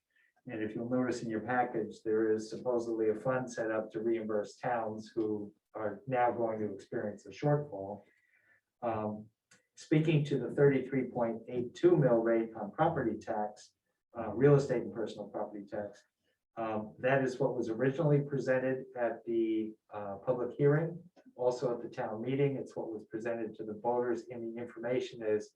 [SPEAKER 8] And if you'll notice in your package, there is supposedly a fund set up to reimburse towns who are now going to experience a shortfall. Speaking to the 33.82 mill rate on property tax, real estate and personal property tax, that is what was originally presented at the public hearing, also at the town meeting. It's what was presented to the voters, and the information is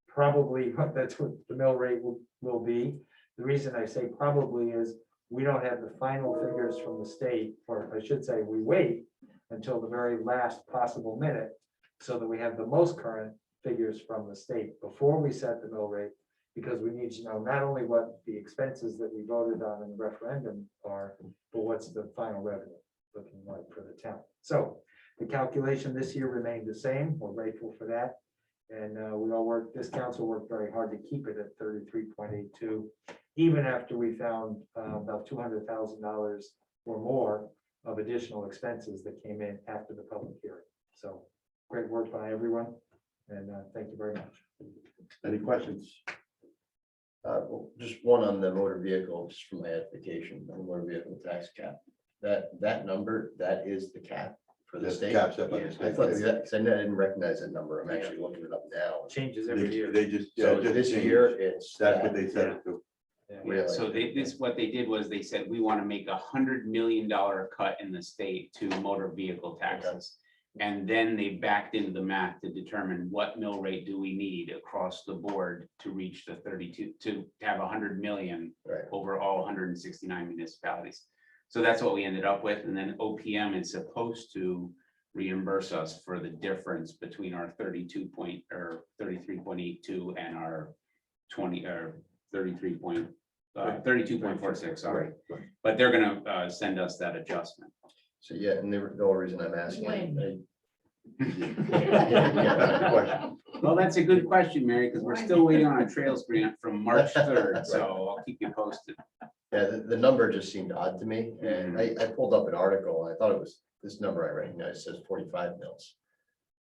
[SPEAKER 8] probably that's what the mill rate will be. The reason I say probably is we don't have the final figures from the state, or I should say, we wait until the very last possible minute so that we have the most current figures from the state before we set the mill rate, because we need to know not only what the expenses that we voted on in the referendum are, but what's the final revenue looking like for the town. So the calculation this year remained the same. We're grateful for that. And this council worked very hard to keep it at 33.82, even after we found about $200,000 or more of additional expenses that came in after the public hearing. So great work by everyone, and thank you very much.
[SPEAKER 3] Any questions?
[SPEAKER 2] Well, just one on the motor vehicle, just for my edification, on the motor vehicle tax cap. That number, that is the cap for the
[SPEAKER 3] That's the
[SPEAKER 2] state.
[SPEAKER 3] cap set by the
[SPEAKER 2] I
[SPEAKER 3] state.
[SPEAKER 2] thought that, because I didn't recognize that number. I'm actually looking it up now.
[SPEAKER 8] Changes every year.
[SPEAKER 3] They just, yeah,
[SPEAKER 2] So
[SPEAKER 3] just
[SPEAKER 2] this
[SPEAKER 3] changed.
[SPEAKER 2] year, it's.
[SPEAKER 3] That's what
[SPEAKER 2] that.
[SPEAKER 3] they said. it to.
[SPEAKER 8] Yeah.
[SPEAKER 2] Really?
[SPEAKER 9] So what they did was they said, we want to make $100 million cut in the state to motor vehicle taxes. And then they backed into the math to determine what mill rate do we need across the board to reach the 32, to have 100 million
[SPEAKER 2] Right.
[SPEAKER 9] over all 169 municipalities. So that's what we ended up with. And then OPM is supposed to reimburse us for the difference between our 33.82 and our 32.46, sorry.
[SPEAKER 3] Right.
[SPEAKER 9] But they're gonna send us that adjustment.
[SPEAKER 2] So, yeah, and the whole reason I'm asking.
[SPEAKER 3] Question.
[SPEAKER 9] Well, that's a good question, Mary, because we're still waiting on a trails grant from March 3rd, so I'll keep you posted.
[SPEAKER 2] Yeah, the number just seemed odd to me, and I pulled up an article, and I thought it was, this number I recognize says 45 mils.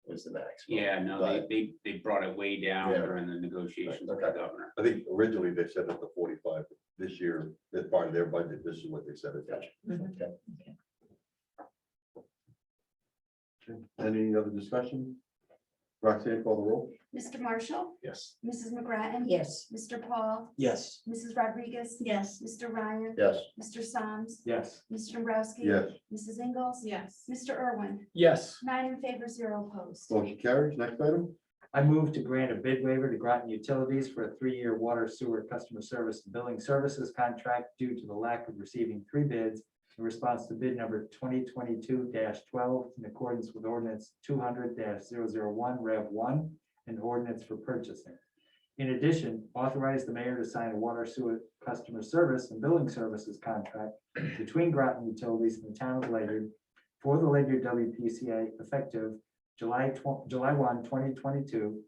[SPEAKER 2] was the maximum.
[SPEAKER 9] Yeah, no,
[SPEAKER 2] But-
[SPEAKER 9] they brought it way down
[SPEAKER 2] Yeah.
[SPEAKER 9] during the negotiations with the
[SPEAKER 2] Okay.
[SPEAKER 9] governor.
[SPEAKER 3] I think originally they said up to 45, but this year, as part of their budget, this is what they said.
[SPEAKER 2] Gotcha. Okay.
[SPEAKER 3] Any other discussion? Roxanne, call the roll.
[SPEAKER 6] Mr. Marshall,
[SPEAKER 8] Yes.
[SPEAKER 6] Mrs. McGrattan.
[SPEAKER 4] Yes.
[SPEAKER 6] Mr. Paul,
[SPEAKER 5] Yes.
[SPEAKER 6] Mrs. Rodriguez.
[SPEAKER 4] Yes.
[SPEAKER 6] Mr. Ryan.
[SPEAKER 2] Yes,
[SPEAKER 6] Mr. Soms.
[SPEAKER 8] Yes.
[SPEAKER 6] Mr. Dombrowski.
[SPEAKER 3] Yes,
[SPEAKER 6] Mrs. Ingles.
[SPEAKER 7] Yes.
[SPEAKER 6] Mr. Irwin.
[SPEAKER 1] Yes.
[SPEAKER 6] 9 in favor, 0 opposed.
[SPEAKER 3] motion carries. Next item.
[SPEAKER 8] I move to grant a bid waiver to Groton Utilities for a 3-year water sewer customer service and billing services contract due to the lack of receiving 3 bids in response to bid number 2022-12 in accordance with ordinance 200-001 Rev 1 and ordinance for purchasing. In addition, authorize the mayor to sign a water sewer customer service and billing services contract between Groton Utilities and the town of Ledyard for the Ledyard WPCA effective July 1, 2022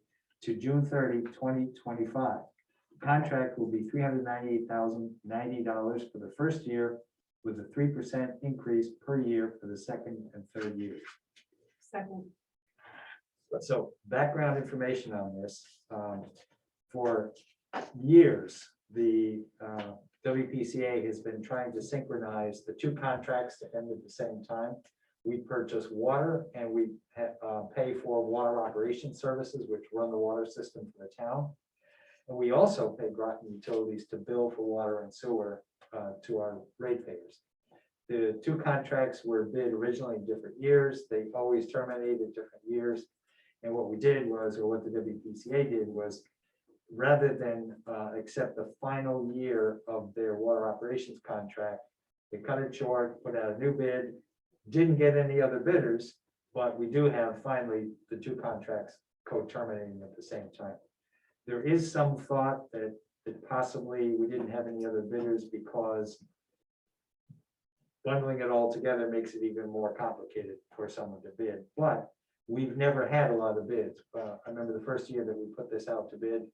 [SPEAKER 8] to June 30, 2025. The contract will be $398,090 for the first year with a 3% increase per year for the second and third years.
[SPEAKER 7] Second.
[SPEAKER 8] So background information on this. For years, the WPCA has been trying to synchronize the 2 contracts to end at the same time. We purchase water and we pay for water operation services, which run the water system for the town. And we also pay Groton Utilities to bill for water and sewer to our ratepayers. The 2 contracts were bid originally in different years. They always terminate at different years. And what we did was, or what the WPCA did was, rather than accept the final year of their water operations contract, they cut it short, put out a new bid, didn't get any other bidders, but we do have finally the 2 contracts co-terminating at the same time. There is some thought that possibly we didn't have any other bidders because bundling it all together makes it even more complicated for someone to bid, but we've never had a lot of bids. I remember the first year that we put this out to bid,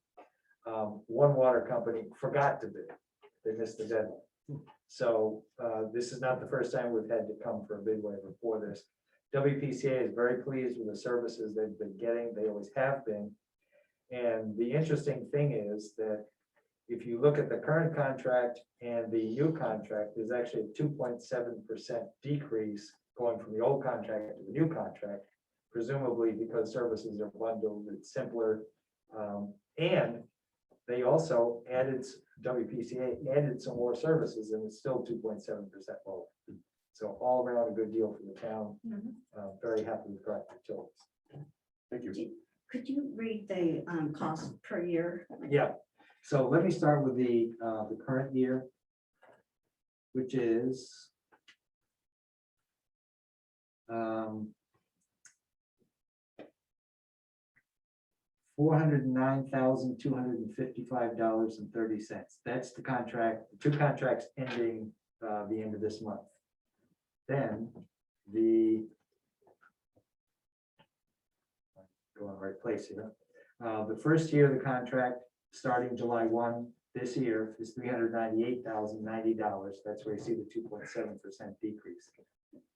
[SPEAKER 8] one water company forgot to bid. They missed the deadline. So this is not the first time we've had to come for a bid waiver for this. WPCA is very pleased with the services they've been getting. They always have been. And the interesting thing is that if you look at the current contract and the new contract, there's actually a 2.7% decrease going from the old contract to the new contract, presumably because services are bundled, it's simpler. And they also added, WPCA added some more services and it's still 2.7% lower. So all around a good deal for the town. Very happy with Groton Utilities.
[SPEAKER 3] Thank you.
[SPEAKER 4] Could you read the cost per year?
[SPEAKER 8] Yeah, so let me start with the current year, which is $409,255.30. That's the contract, the 2 contracts ending the end of this month. Then the go in the right place here. The first year of the contract, starting July 1 this year, is $398,090. That's where you see the 2.7% decrease.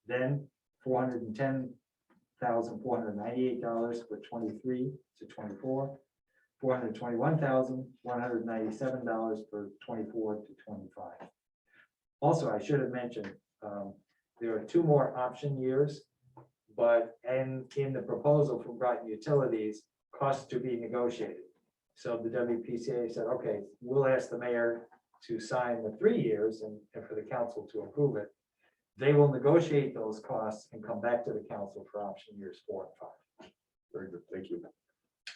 [SPEAKER 8] Then $410,498 for 23 to 24, $421,197 for 24 to 25. Also, I should have mentioned, there are 2 more option years, but in the proposal from Groton Utilities, costs to be negotiated. So the WPCA said, okay, we'll ask the mayor to sign the 3 years and for the council to approve it. They will negotiate those costs and come back to the council for option years 4 and 5.
[SPEAKER 3] Very good, thank you.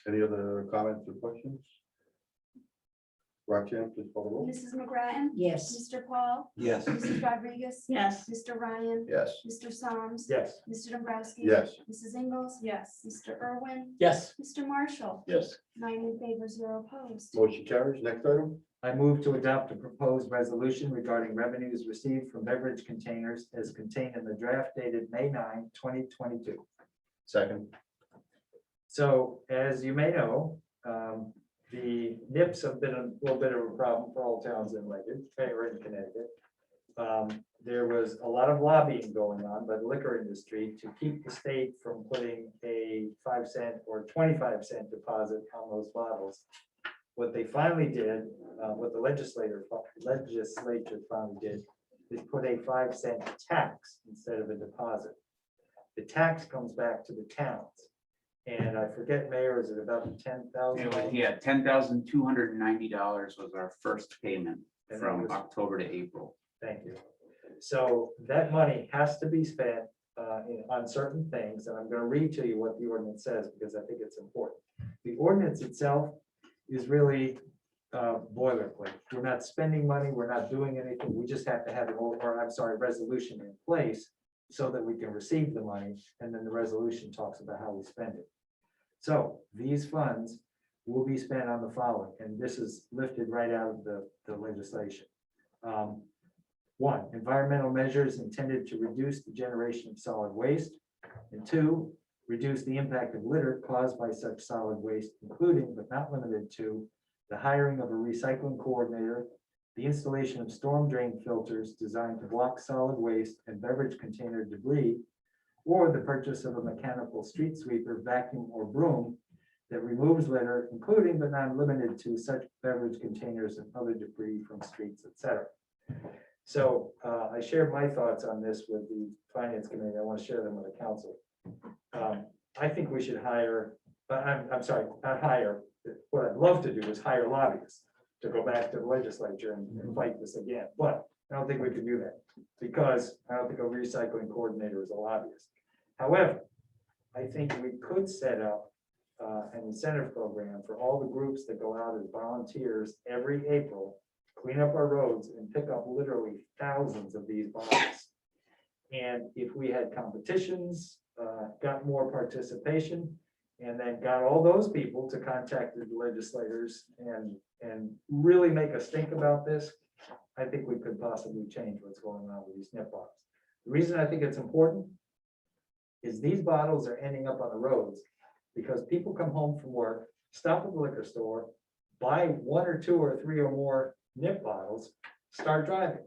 [SPEAKER 3] Any other comments or questions? Roxanne, please call the roll.
[SPEAKER 6] Mrs. McGrattan.
[SPEAKER 4] Yes.
[SPEAKER 6] Mr. Paul,
[SPEAKER 5] Yes.
[SPEAKER 6] Mrs. Rodriguez.
[SPEAKER 4] Yes.
[SPEAKER 6] Mr. Ryan.
[SPEAKER 2] yes,
[SPEAKER 6] Mr. Soms.
[SPEAKER 8] Yes.
[SPEAKER 6] Mr. Dombrowski.
[SPEAKER 3] Yes,
[SPEAKER 6] Mrs. Ingles.
[SPEAKER 7] Yes.
[SPEAKER 6] Mr. Irwin.
[SPEAKER 1] Yes.
[SPEAKER 6] Mr. Marshall.
[SPEAKER 2] yes,
[SPEAKER 6] 9 in favor, 0 opposed.
[SPEAKER 3] motion carries. Next item.
[SPEAKER 8] I move to adopt a proposed resolution regarding revenues received from beverage containers as contained in the draft dated May 9, 2022.
[SPEAKER 2] second,
[SPEAKER 8] So as you may know, the NIPS have been a little bit of a problem for all towns in Ledyard, or in Connecticut. there was a lot of lobbying going on by the liquor industry to keep the state from putting a 5 cent or 25 cent deposit on those bottles. What they finally did, what the legislature finally did, is put a 5 cent tax instead of a deposit. The tax comes back to the towns. And I forget, Mayor, is it about 10,000?
[SPEAKER 9] Yeah, $10,290 was our first payment
[SPEAKER 8] And that
[SPEAKER 9] from
[SPEAKER 8] was-
[SPEAKER 9] October to April.
[SPEAKER 8] Thank you. So that money has to be spent on certain things, and I'm going to read to you what the ordinance says, because I think it's important. The ordinance itself is really boilerplate. We're not spending money, we're not doing anything, we just have to have resolution in place so that we can receive the money, and then the resolution talks about how we spend it. So these funds will be spent on the following, and this is lifted right out of the legislation. 1, environmental measures intended to reduce the generation of solid waste. And 2, reduce the impact of litter caused by such solid waste, including but not limited to the hiring of a recycling coordinator, the installation of storm drain filters designed to block solid waste and beverage container debris, or the purchase of a mechanical street sweeper, vacuum, or broom that removes litter, including but not limited to such beverage containers and other debris from streets, etc. So I shared my thoughts on this with the Finance Committee. I want to share them with the council. I think we should hire, I'm sorry, not hire. What I'd love to do is hire lobbyists to go back to the legislature and fight this again. But I don't think we can do that because I don't think a recycling coordinator is a lobbyist. However, I think we could set up an incentive program for all the groups that go out as volunteers every April, clean up our roads and pick up literally thousands of these bottles. And if we had competitions, got more participation, and then got all those people to contact the legislators and really make us think about this, I think we could possibly change what's going on with these nip bottles. The reason I think it's important is these bottles are ending up on the roads because people come home from work, stop at the liquor store, buy 1 or 2 or 3 or more nip bottles, start driving.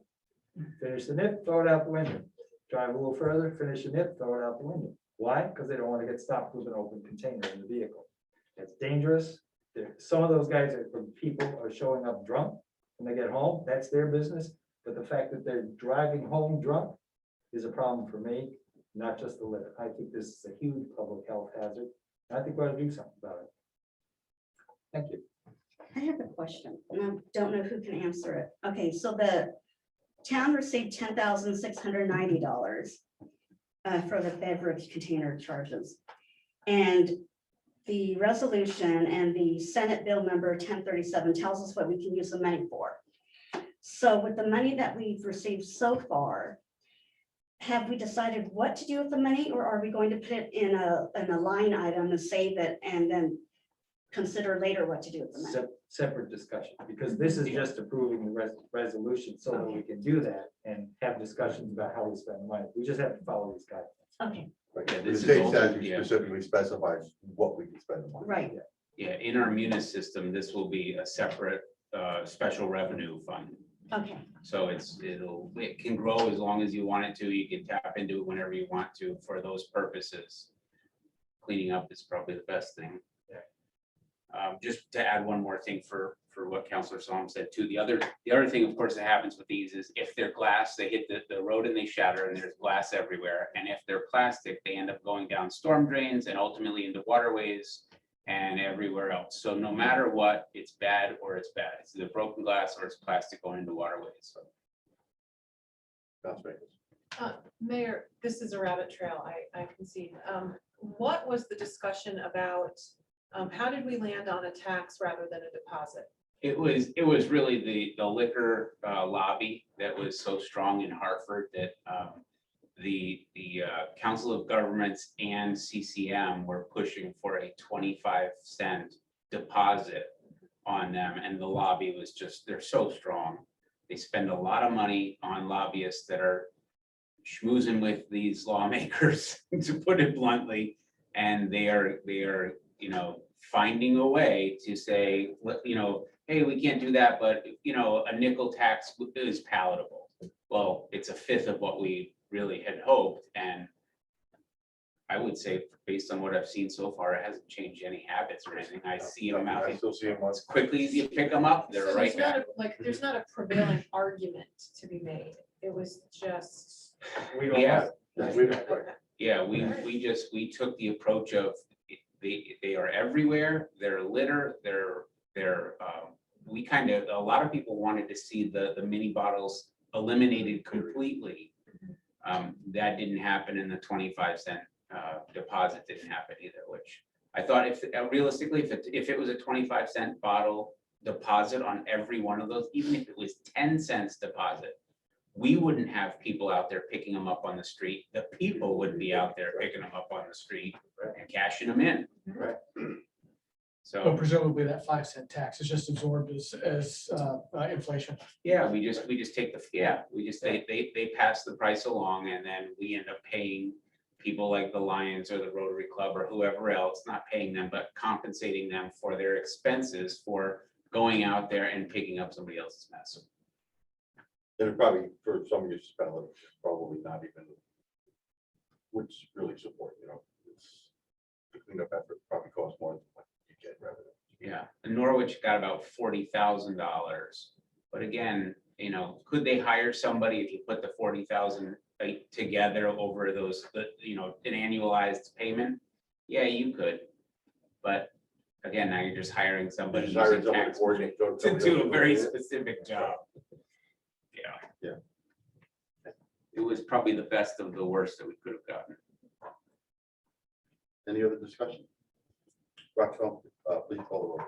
[SPEAKER 8] Finish the nip, throw it out the window. Drive a little further, finish the nip, throw it out the window. Why? Because they don't want to get stopped with an open container in the vehicle. It's dangerous. Some of those guys people are showing up drunk when they get home. That's their business. But the fact that they're driving home drunk is a problem for me, not just the litter. I think this is a huge public health hazard. I think we ought to do something about it. Thank you.
[SPEAKER 4] I have a question, and I don't know who can answer it. Okay, so the town received $10,690 for the beverage container charges. And the resolution and the Senate Bill number 1037 tells us what we can use the money for. So with the money that we've received so far, have we decided what to do with the money, or are we going to put it in a line item and save it and then consider later what to do with the money?
[SPEAKER 8] Separate discussion, because this is just approving the resolution so that we can do that and have discussions about how we spend the money. We just have to follow these guidelines.
[SPEAKER 4] Okay,
[SPEAKER 3] Right.
[SPEAKER 9] Yeah,
[SPEAKER 3] The
[SPEAKER 9] this is
[SPEAKER 3] state
[SPEAKER 9] also-
[SPEAKER 3] statute
[SPEAKER 9] yeah.
[SPEAKER 3] specifically specifies what we can spend the money.
[SPEAKER 4] right.
[SPEAKER 9] Yeah, in our munis system, this will be a separate special revenue fund.
[SPEAKER 4] Okay,
[SPEAKER 9] So it can grow as long as you want it to. You can tap into it whenever you want to for those purposes. Cleaning up is probably the best thing. Just to add one more thing for what Councilor Solomon said too. The other thing, of course, that happens with these is if they're glass, they hit the road and they shatter and there's glass everywhere. And if they're plastic, they end up going down storm drains and ultimately into waterways and everywhere else. So no matter what, it's bad or it's bad. It's either broken glass or it's plastic going into waterways. So
[SPEAKER 3] That's right.
[SPEAKER 7] Mayor, this is a rabbit trail, I concede. What was the discussion about, how did we land on a tax rather than a deposit?
[SPEAKER 9] it was really the liquor lobby that was so strong in Hartford that the Council of Governments and CCM were pushing for a 25-cent deposit on them, and the lobby was just, they're so strong. They spend a lot of money on lobbyists that are schmoozing with these lawmakers, to put it bluntly, and they are finding a way to say, hey, we can't do that, but a nickel tax is palatable. well, it's a fifth of what we really had hoped, and I would say, based on what I've seen so far, it hasn't changed any habits or anything. I see them out.
[SPEAKER 3] I still see them
[SPEAKER 9] As quickly as you pick them up, they're
[SPEAKER 7] So
[SPEAKER 9] right
[SPEAKER 7] there's not
[SPEAKER 9] back.
[SPEAKER 7] Like, there's not a prevailing argument to be made. It was just.
[SPEAKER 8] We don't
[SPEAKER 9] Yeah.
[SPEAKER 8] have-
[SPEAKER 3] We don't-
[SPEAKER 9] Yeah, we took the approach of, they are everywhere, they're litter, we kind of, a lot of people wanted to see the mini bottles eliminated completely. That didn't happen, and the 25-cent deposit didn't happen either, which I thought if realistically, if it was a 25-cent bottle deposit on every one of those, even if it was 10 cents deposit, we wouldn't have people out there picking them up on the street. The people would be out there picking them up on the street and cashing them in.
[SPEAKER 3] Right.
[SPEAKER 1] But
[SPEAKER 9] So,
[SPEAKER 1] presumably that 5-cent tax is just absorbed as inflation.
[SPEAKER 9] yeah, we just take they pass the price along, and then we end up paying people like the Lions or the Rotary Club or whoever else, not paying them, but compensating them for their expenses for going out there and picking up somebody else's mess.
[SPEAKER 3] And it probably, for some of you, spend a little, probably not even, which really support, it's, the cleanup effort probably costs more than what you get revenue.
[SPEAKER 9] Yeah, and Norwich got about $40,000, but again, could they hire somebody if you put the 40,000 together over those, an annualized payment? Yeah, you could, but again, now you're just hiring somebody
[SPEAKER 3] Just hire
[SPEAKER 9] using
[SPEAKER 3] someone to
[SPEAKER 9] tax
[SPEAKER 3] coordinate, go to
[SPEAKER 9] to
[SPEAKER 3] somebody
[SPEAKER 9] do
[SPEAKER 3] else
[SPEAKER 9] a
[SPEAKER 3] to
[SPEAKER 9] very
[SPEAKER 3] coordinate.
[SPEAKER 9] specific job. Yeah.
[SPEAKER 3] Yeah.
[SPEAKER 9] It was probably the best of the worst that we could have gotten.
[SPEAKER 3] Any other discussion? Roxanne, please call the roll.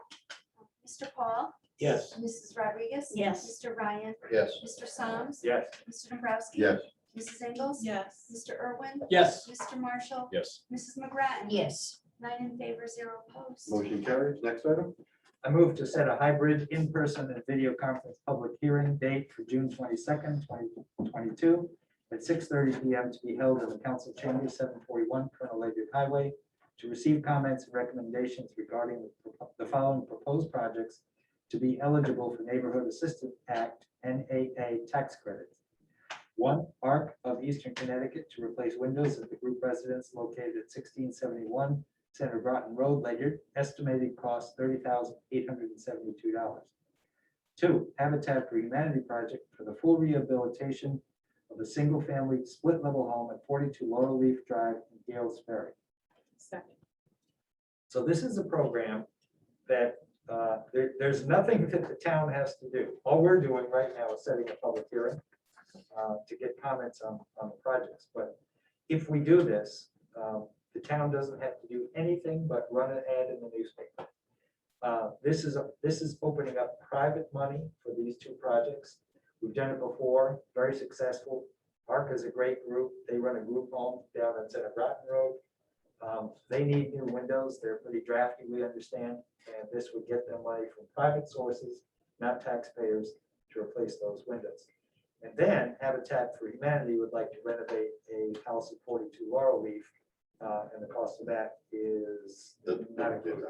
[SPEAKER 6] Mr. Paul,
[SPEAKER 5] Yes.
[SPEAKER 6] Mrs. Rodriguez.
[SPEAKER 4] Yes.
[SPEAKER 6] Mr. Ryan,
[SPEAKER 2] Yes.
[SPEAKER 6] Mr. Psalms.
[SPEAKER 8] Yes.
[SPEAKER 6] Mr. Dombrowski.
[SPEAKER 3] Yes.
[SPEAKER 6] Mrs. Ingles.
[SPEAKER 7] Yes.
[SPEAKER 6] Mr. Irwin.
[SPEAKER 1] Yes.
[SPEAKER 6] Mr. Marshall.
[SPEAKER 3] Yes.
[SPEAKER 6] Mrs. McGrattan.
[SPEAKER 4] Yes.
[SPEAKER 6] 9 in favor, 0 opposed.
[SPEAKER 3] Motion carries. Next item.
[SPEAKER 8] I move to set a hybrid in-person and video conference public hearing date for June 22nd, 2022 at 6:30 PM to be held in the council chamber, 741 Colonel Ledyard Highway, to receive comments and recommendations regarding the following proposed projects to be eligible for Neighborhood Assistance Act NAA tax credits. 1, Arc of Eastern Connecticut to replace windows at the group residence located at 1671 Center Groton Road, Ledyard, estimated cost $30,872. 2, Habitat for Humanity project for the full rehabilitation of a single-family split-level home at 42 Laurel Leaf Drive in Gales Ferry.
[SPEAKER 7] Second.
[SPEAKER 8] So this is a program that there's nothing that the town has to do. All we're doing right now is setting a public hearing to get comments on the projects. But if we do this, the town doesn't have to do anything but run an ad in the newspaper. This is opening up private money for these 2 projects. We've done it before, very successful. ARC is a great group. They run a group home down on Center Groton Road. They need new windows. They're pretty drafty, we understand, and this would get them money from private sources, not taxpayers, to replace those windows. And then Habitat for Humanity would like to renovate a house at 42 Laurel Leaf, and the cost of that is not included.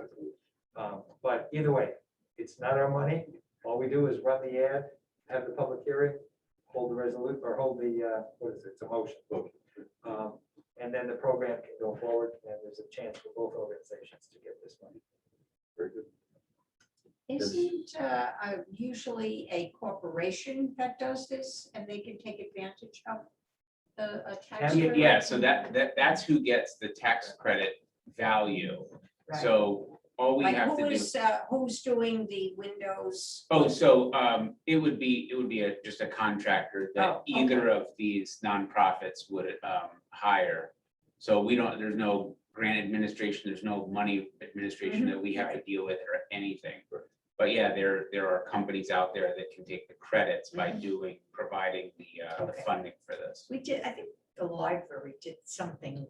[SPEAKER 8] But either way, it's not our money. All we do is run the ad, have the public hearing, hold the resolution, or hold the, what is it, it's a motion. And then the program can go forward, and there's a chance for both organizations to get this money.
[SPEAKER 3] Very good.
[SPEAKER 10] Isn't usually a corporation that does this and they can take advantage of a tax?
[SPEAKER 8] Yeah,
[SPEAKER 10] credit?
[SPEAKER 9] Yeah, so that's who gets the tax credit value.
[SPEAKER 10] Right.
[SPEAKER 9] So all we
[SPEAKER 10] Like
[SPEAKER 9] have to do.
[SPEAKER 10] who's doing the windows?
[SPEAKER 9] Oh, so it would be just a contractor that
[SPEAKER 10] Oh, okay.
[SPEAKER 9] either of these nonprofits would hire. So there's no grant administration, there's no money administration that we have to deal with or anything. But yeah, there are companies out there that can take the credits by providing the
[SPEAKER 10] Okay.
[SPEAKER 9] funding for this.
[SPEAKER 10] We did, I think the library did something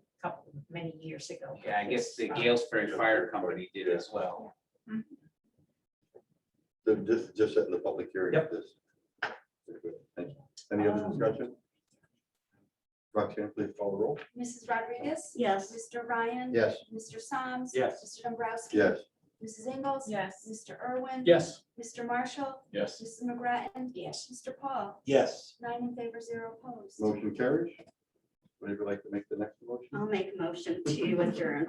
[SPEAKER 10] many years ago.
[SPEAKER 9] Yeah, I guess the Gales Ferry Fire Company did as well.
[SPEAKER 3] Just setting the public hearing.
[SPEAKER 8] Yep.
[SPEAKER 3] This. Very good. Thank you. Any other discussion? Roxanne, please call the roll.
[SPEAKER 6] Mrs. Rodriguez.
[SPEAKER 4] Yes.
[SPEAKER 6] Mr. Ryan.
[SPEAKER 2] Yes.
[SPEAKER 6] Mr. Psalms.
[SPEAKER 8] Yes.
[SPEAKER 6] Mr. Dombrowski.
[SPEAKER 3] Yes.
[SPEAKER 6] Mrs. Ingles.
[SPEAKER 7] Yes.
[SPEAKER 6] Mr. Irwin.
[SPEAKER 1] Yes.
[SPEAKER 6] Mr. Marshall.
[SPEAKER 3] Yes.
[SPEAKER 6] Mrs. McGrattan.
[SPEAKER 10] Yes.
[SPEAKER 6] Mr. Paul.
[SPEAKER 5] Yes.
[SPEAKER 6] 9 in favor, 0 opposed.
[SPEAKER 3] Motion carries. Would anybody like to make the next motion?
[SPEAKER 4] I'll make a motion to adjourn.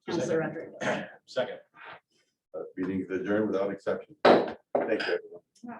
[SPEAKER 4] Counselor Rodriguez.
[SPEAKER 1] Second.
[SPEAKER 3] Meeting is adjourned without exception. Thank you, everyone.